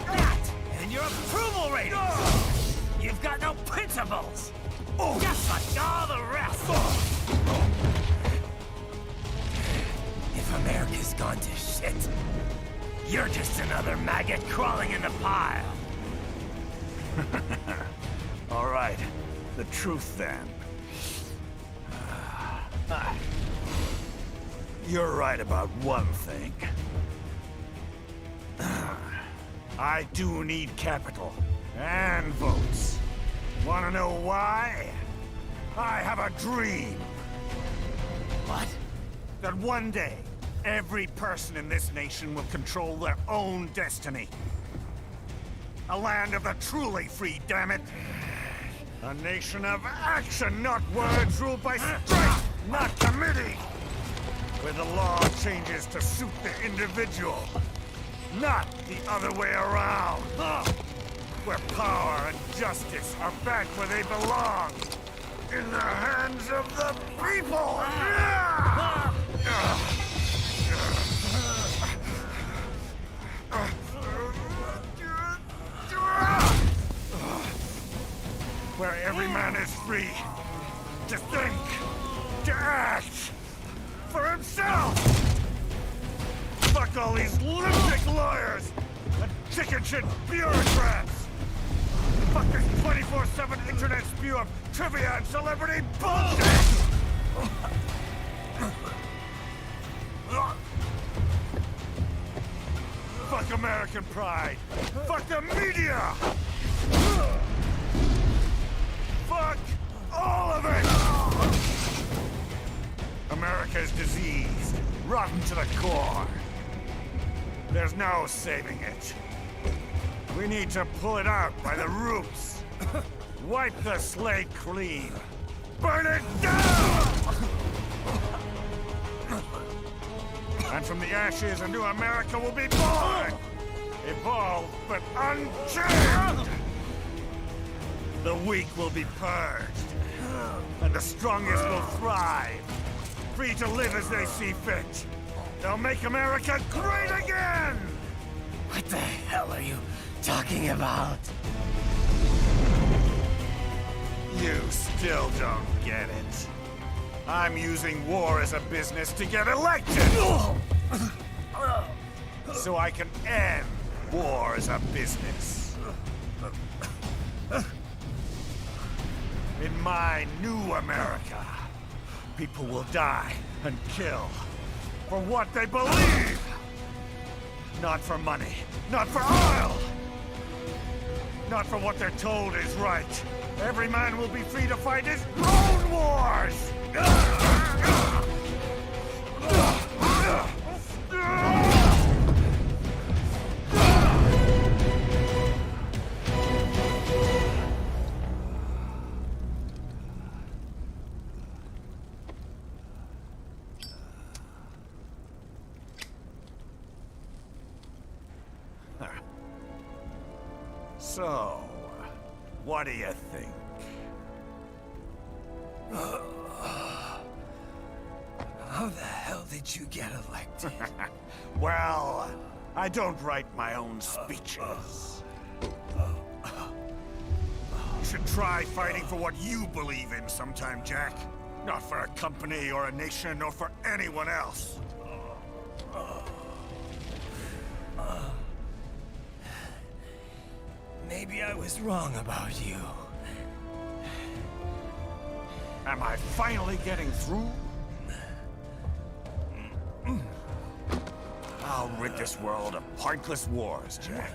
That and your approval ratings. You've got no principles! Just like all the rest! If America's gone to shit, you're just another maggot crawling in the pile. All right, the truth then. You're right about one thing. I do need capital and votes. Wanna know why? I have a dream. What? That one day, every person in this nation will control their own destiny. A land of the truly free, damn it. A nation of action, not words, ruled by strength, not committee. Where the law changes to suit the individual, not the other way around. Where power and justice are back where they belong. In the hands of the people! Where every man is free to think, to act for himself! Fuck all these lunatic lawyers and chicken shit bureaucrats! Fuck this 24/7 internet spew of trivia and celebrity bullshit! Fuck American pride! Fuck the media! Fuck all of it! America is diseased, rotten to the core. There's no saving it. We need to pull it out by the roots. Wipe the slate clean. Burn it down! And from the ashes, a new America will be born! Evolved, but unchained! The weak will be purged, and the strongest will thrive, free to live as they see fit. They'll make America great again! What the hell are you talking about? You still don't get it. I'm using war as a business to get elected! So I can end war as a business. In my new America, people will die and kill for what they believe! Not for money, not for oil! Not for what they're told is right. Every man will be free to fight his own wars! So, what do you think? How the hell did you get elected? Well, I don't write my own speeches. You should try fighting for what you believe in sometime, Jack. Not for a company or a nation or for anyone else. Maybe I was wrong about you. Am I finally getting through? I'll rid this world of pointless wars, Jack.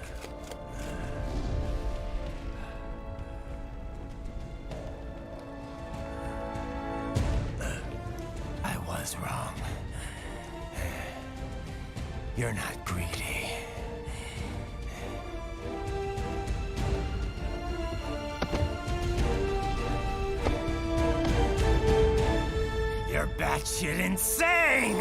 I was wrong. You're not greedy. You're batshit insane!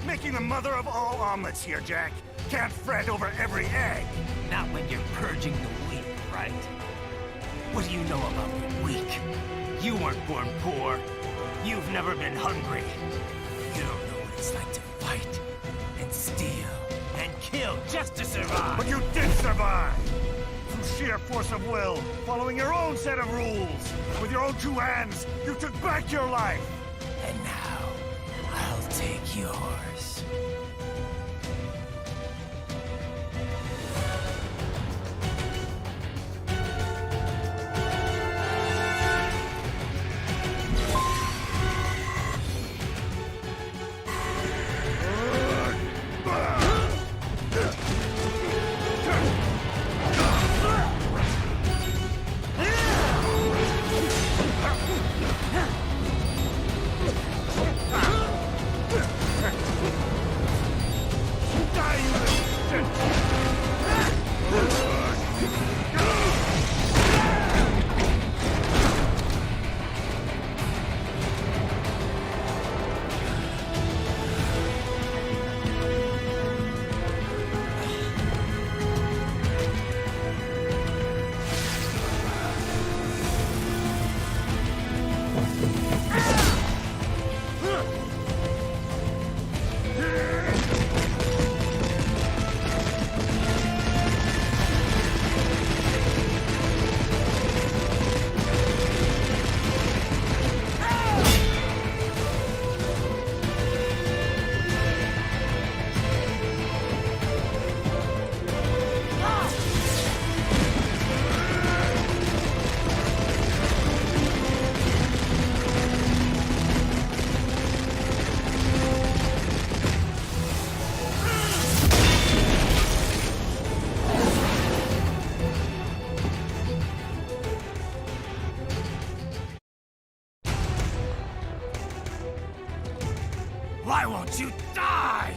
Making the mother of all omelets here, Jack. Can't fret over every egg. Not when you're purging the weak, right? What do you know about the weak? You weren't born poor. You've never been hungry. You don't know what it's like to fight, and steal, and kill just to survive. But you did survive! Through sheer force of will, following your own set of rules. With your own two hands, you took back your life! And now, I'll take yours. Why won't you die?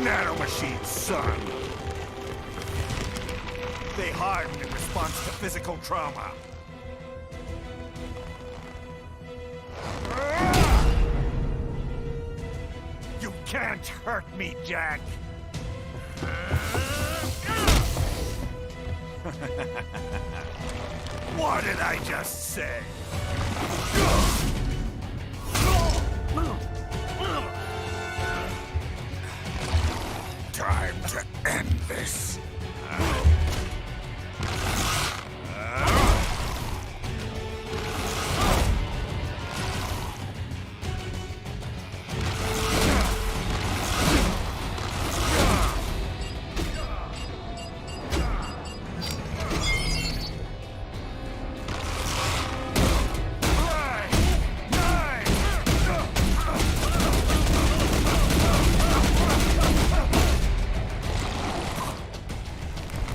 Nanomachines, son! They harden in response to physical trauma. You can't hurt me, Jack! What did I just say? Time to end this.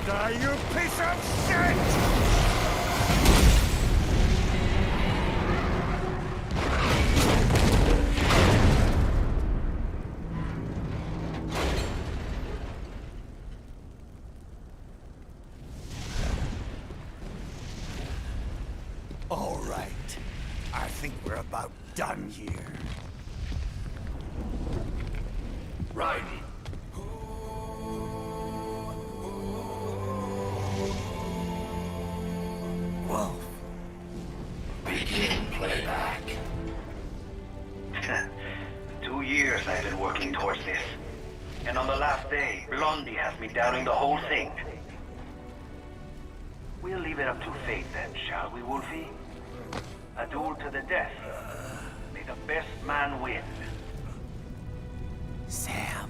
Die, you piece of shit! All right. I think we're about done here. Right. Wolf. Begin playback. 2 years I've been working towards this. And on the last day, Blondie has me doubting the whole thing. We'll leave it up to fate then, shall we, Wolfie? A duel to the death. May the best man win. Sam.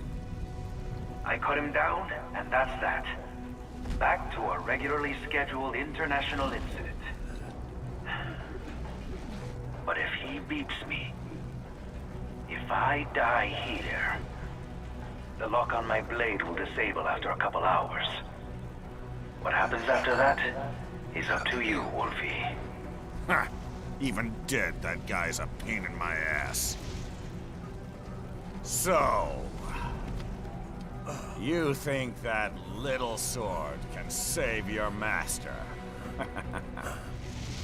I cut him down, and that's that. Back to a regularly scheduled international incident. But if he beeps me, if I die here, the lock on my blade will disable after a couple hours. What happens after that is up to you, Wolfie. Ha! Even dead, that guy's a pain in my ass. So... You think that little sword can save your master?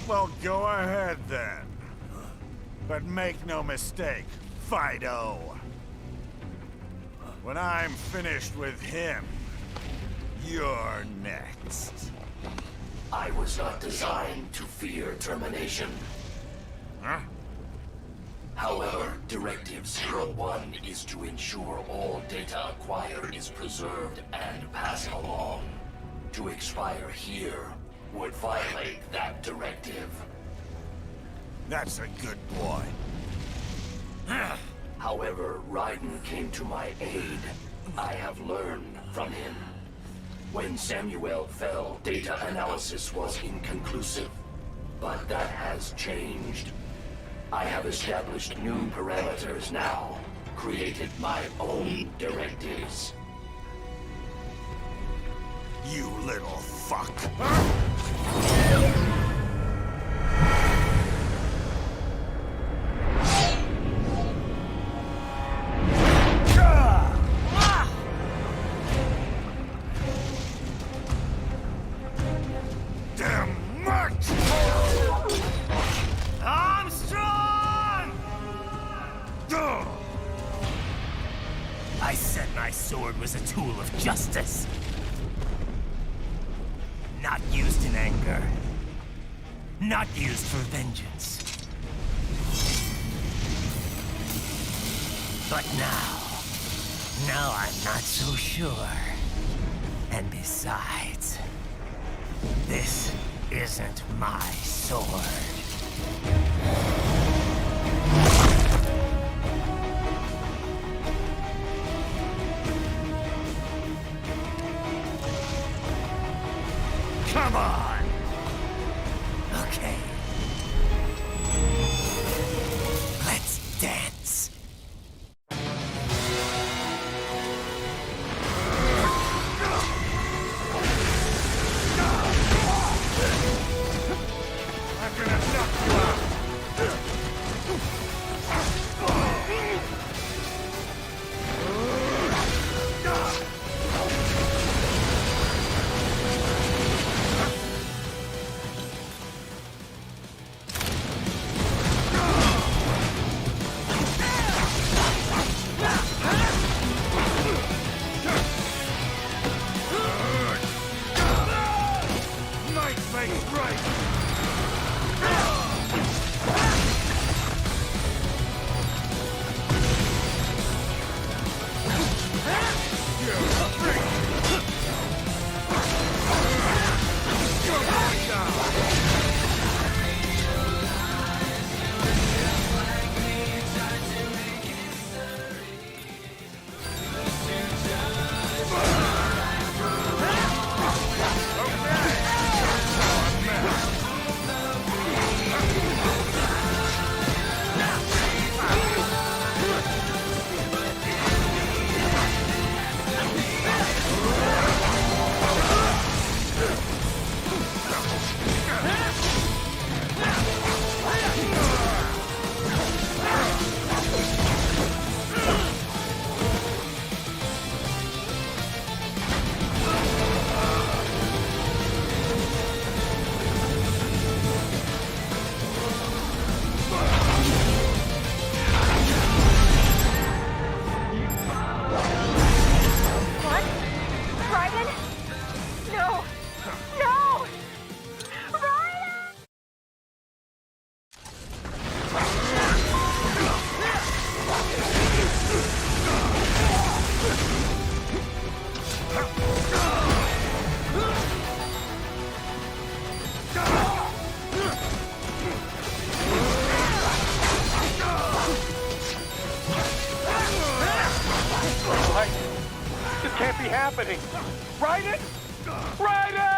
Well, go ahead then. But make no mistake, Fido. When I'm finished with him, you're next. I was not designed to fear termination. Huh? However, Directive 01 is to ensure all data acquired is preserved and passed along. To expire here would violate that directive. That's a good boy. However, Raiden came to my aid. I have learned from him. When Samuel fell, data analysis was inconclusive. But that has changed. I have established new parameters now, created my own directives. You little fuck. Damn much! I'm strong! I said my sword was a tool of justice. Not used in anger. Not used for vengeance. But now I'm not so sure. And besides, this isn't my sword. Come on! Okay. Let's dance. I'm gonna knock you out! Might makes right! What? Raiden? No! No! Raiden! This can't be happening. Raiden? Raiden!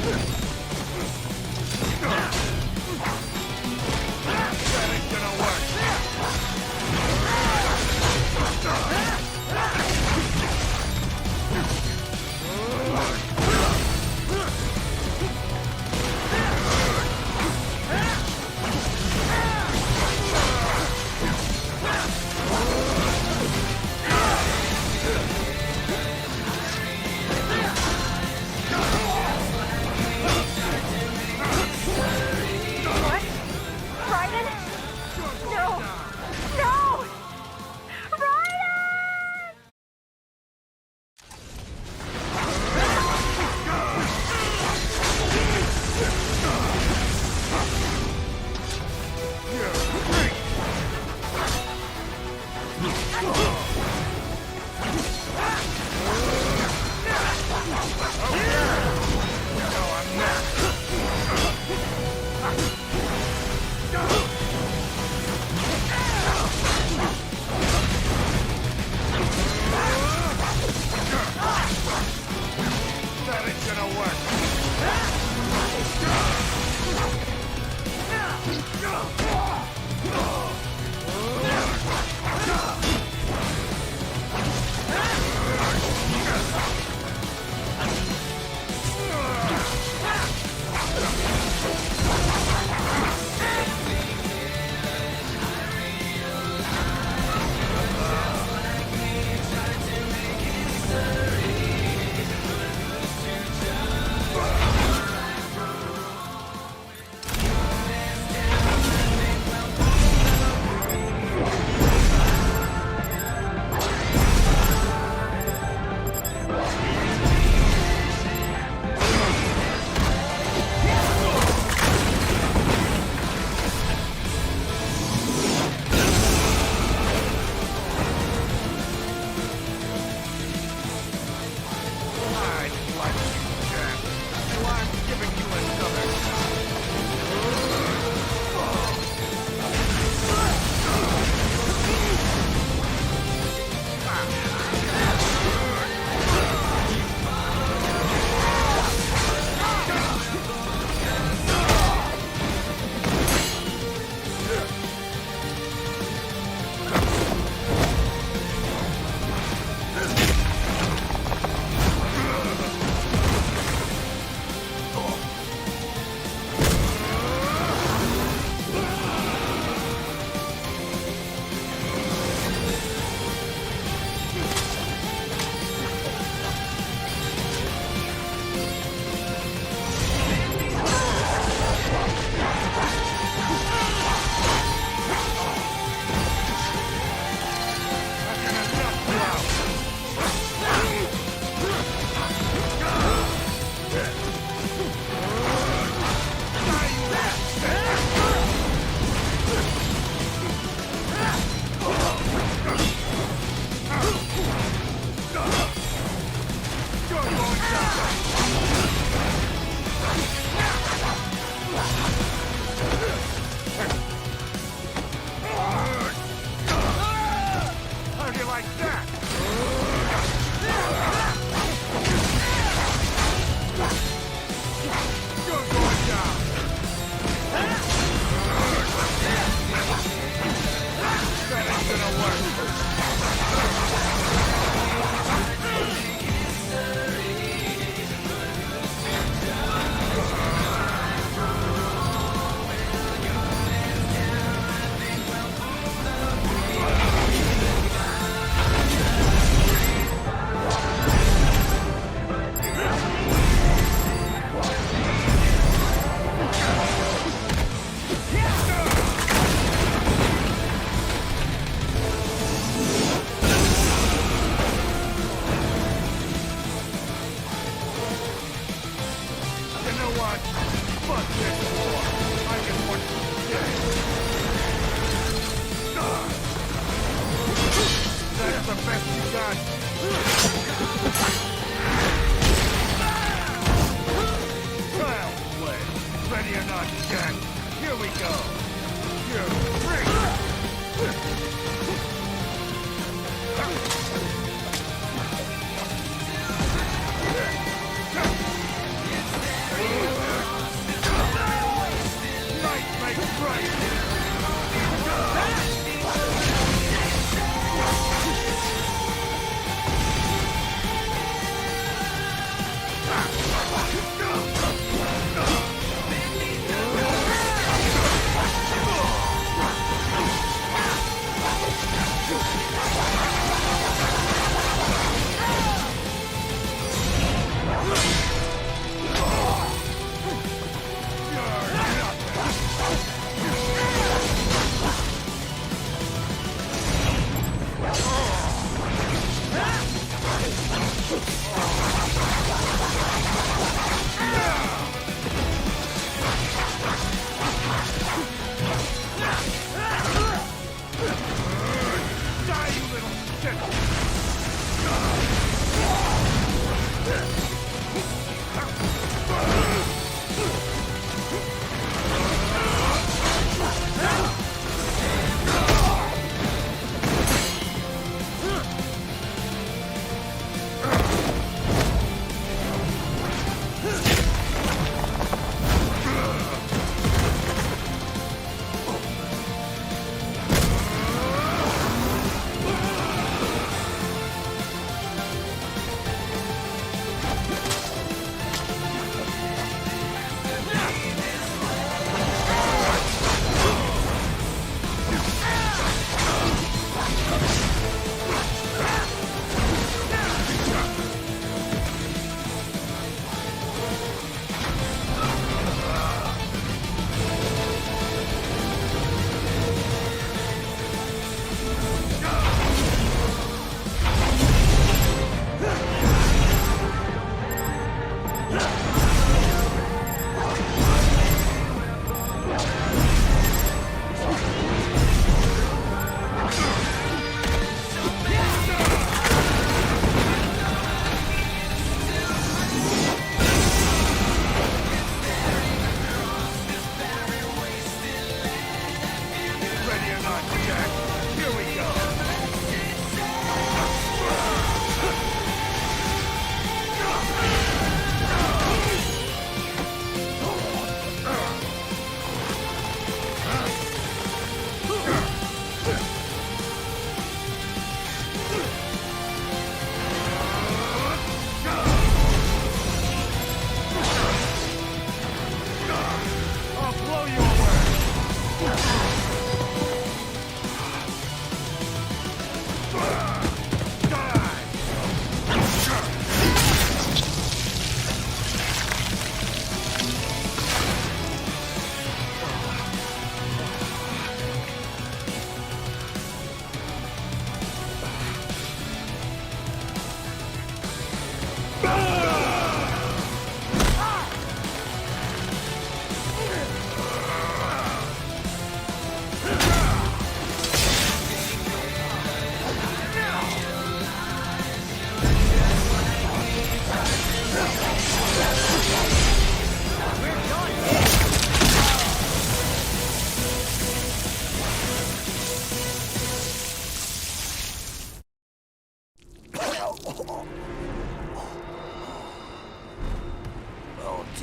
That ain't gonna work. What? Raiden? No! No! Raiden! That ain't gonna work.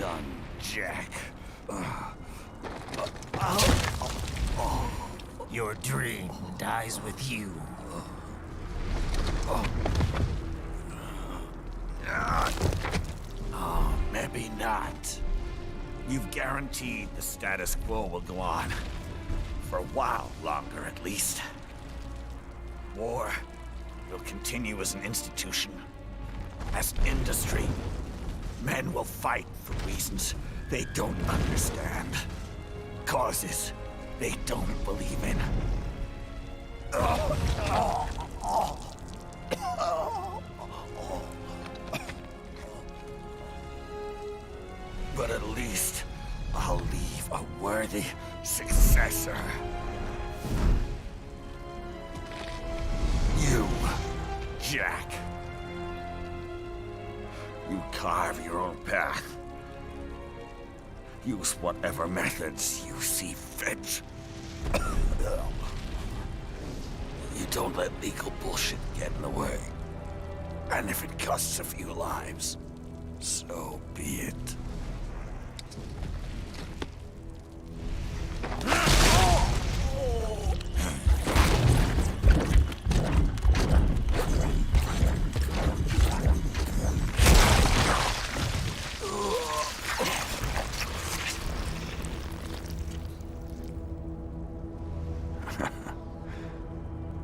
done, Jack. Your dream dies with you. Oh, maybe not. You've guaranteed the status quo will go on. For a while longer, at least. War will continue as an institution, as an industry. Men will fight for reasons they don't understand. Causes they don't believe in. But at least I'll leave a worthy successor. You, Jack. You carve your own path. Use whatever methods you see fit. You don't let legal bullshit get in the way. And if it costs a few lives, so be it.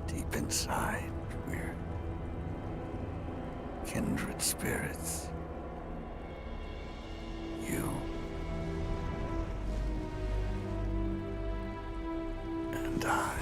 Deep inside, we're kindred spirits. You and I.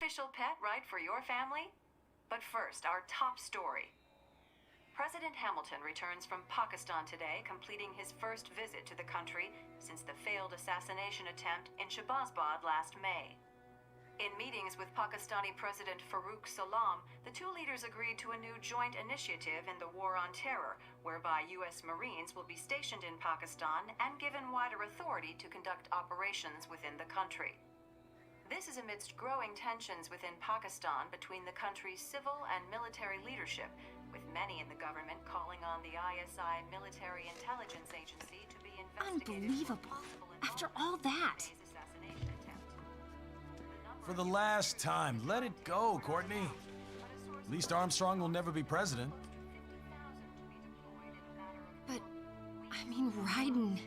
Official pet, right, for your family? But first, our top story. President Hamilton returns from Pakistan today, completing his first visit to the country since the failed assassination attempt in Shahbazbad last May. In meetings with Pakistani President Farooq Salam, the two leaders agreed to a new joint initiative in the War on Terror, whereby U.S. Marines will be stationed in Pakistan and given wider authority to conduct operations within the country. This is amidst growing tensions within Pakistan between the country's civil and military leadership, with many in the government calling on the ISI Military Intelligence Agency to be investigated. Unbelievable. After all that. For the last time, let it go, Courtney. At least Armstrong will never be president. But, I mean, Raiden.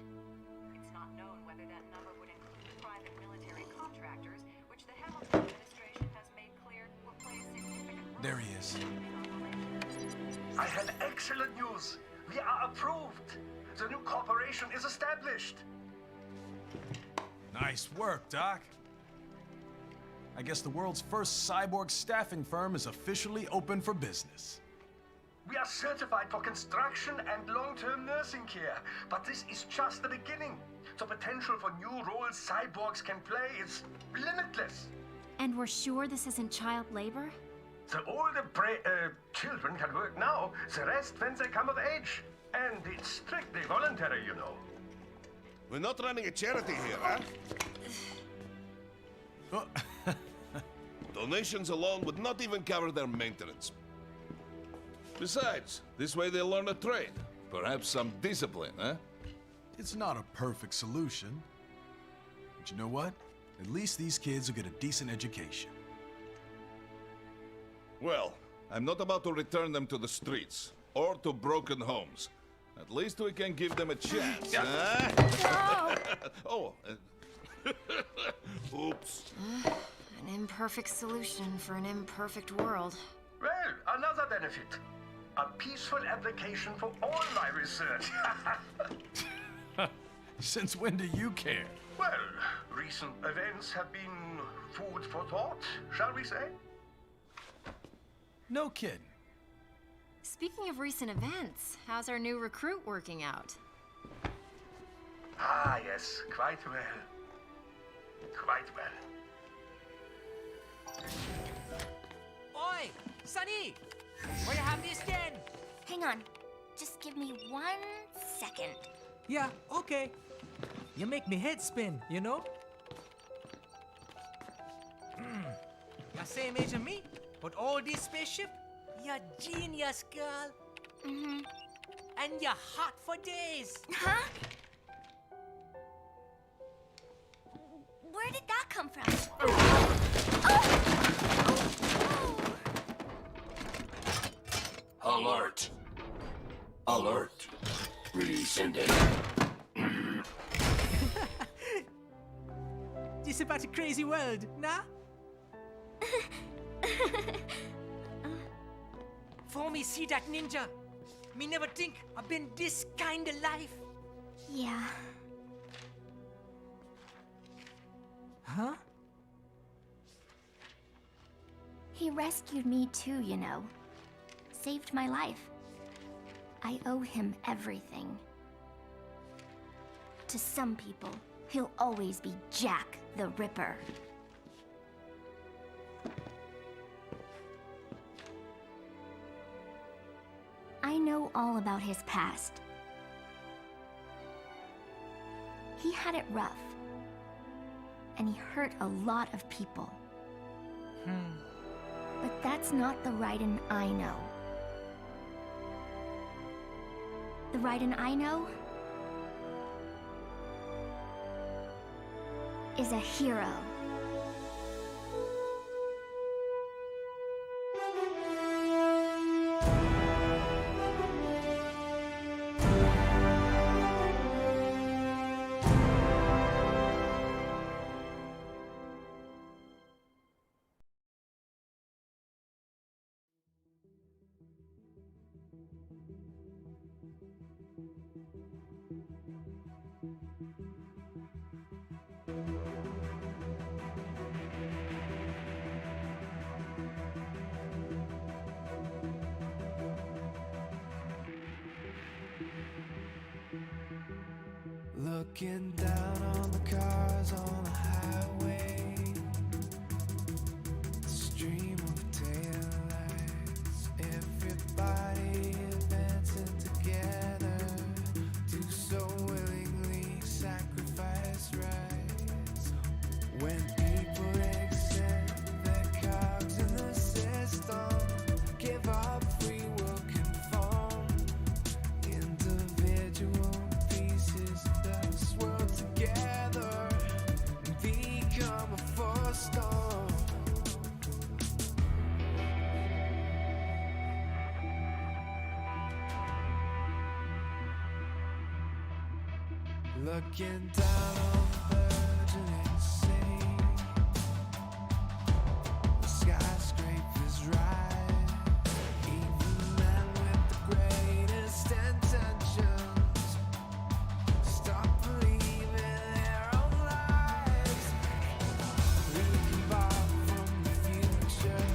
It's not known whether that number would include private military contractors, which the Hamilton administration has made clear will play a significant role. There he is. I have excellent news. We are approved. The new corporation is established. Nice work, Doc. I guess the world's first cyborg staffing firm is officially open for business. We are certified for construction and long-term nursing care, but this is just the beginning. The potential for new roles cyborgs can play is limitless. And we're sure this isn't child labor? The older children can work now, the rest when they come of age. And it's strictly voluntary, you know. We're not running a charity here, huh? Donations alone would not even cover their maintenance. Besides, this way they'll learn a trade. Perhaps some discipline, huh? It's not a perfect solution. But you know what? At least these kids will get a decent education. Well, I'm not about to return them to the streets or to broken homes. At least we can give them a chance, huh? Oh, oops. An imperfect solution for an imperfect world. Well, another benefit. A peaceful application for all my research. Since when do you care? Well, recent events have been food for thought, shall we say? No kidding. Speaking of recent events, how's our new recruit working out? Ah, yes, quite well. Quite well. Oi! Sonny! Where you have this then? Hang on. Just give me 1 second. Yeah, okay. You make me head spin, you know? You're same age as me, but all this spaceship? You're genius, girl. Mm-hmm. And you're hot for days. Huh? Where did that come from? Alert! Alert! Rescinding. This about a crazy world, nah? For me see that ninja, me never think I've been this kind of life. Yeah. Huh? He rescued me too, you know. Saved my life. I owe him everything. To some people, he'll always be Jack the Ripper. I know all about his past. He had it rough. And he hurt a lot of people. But that's not the Raiden I know. The Raiden I know is a hero. Looking down on the cars on the highway, the stream of taillights, everybody advancing together, do so willingly sacrifice rights. When people accept their cogs in the system, give up free will conform, individual pieces that swirl together and become a force storm. Looking down on the burgeoning sea, the skyscrapers rise, even men with the greatest intentions stop believing their own lies. We can borrow from the future,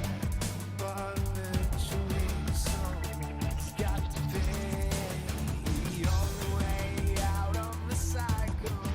but eventually someone's got to pay. The only way out of the cycle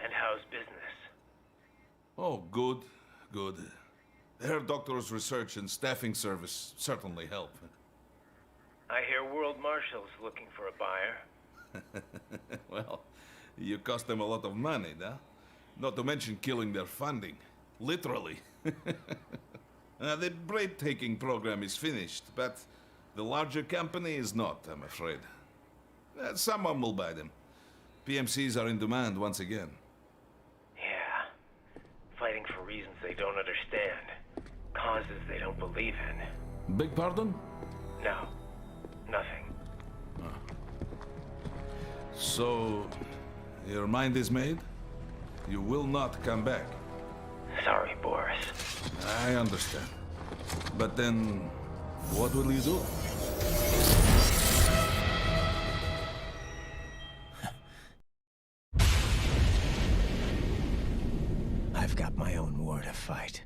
And how's business? Oh, good, good. Herr Doctor's research and staffing service certainly help. I hear World Marshal's looking for a buyer. Well, you cost them a lot of money, huh? Not to mention killing their funding. Literally. The bread-taking program is finished, but the larger company is not, I'm afraid. Someone will buy them. PMCs are in demand once again. Yeah. Fighting for reasons they don't understand. Causes they don't believe in. Beg pardon? No. Nothing. So, your mind is made? You will not come back. Sorry, Boris. I understand. But then, what will you do? I've got my own war to fight.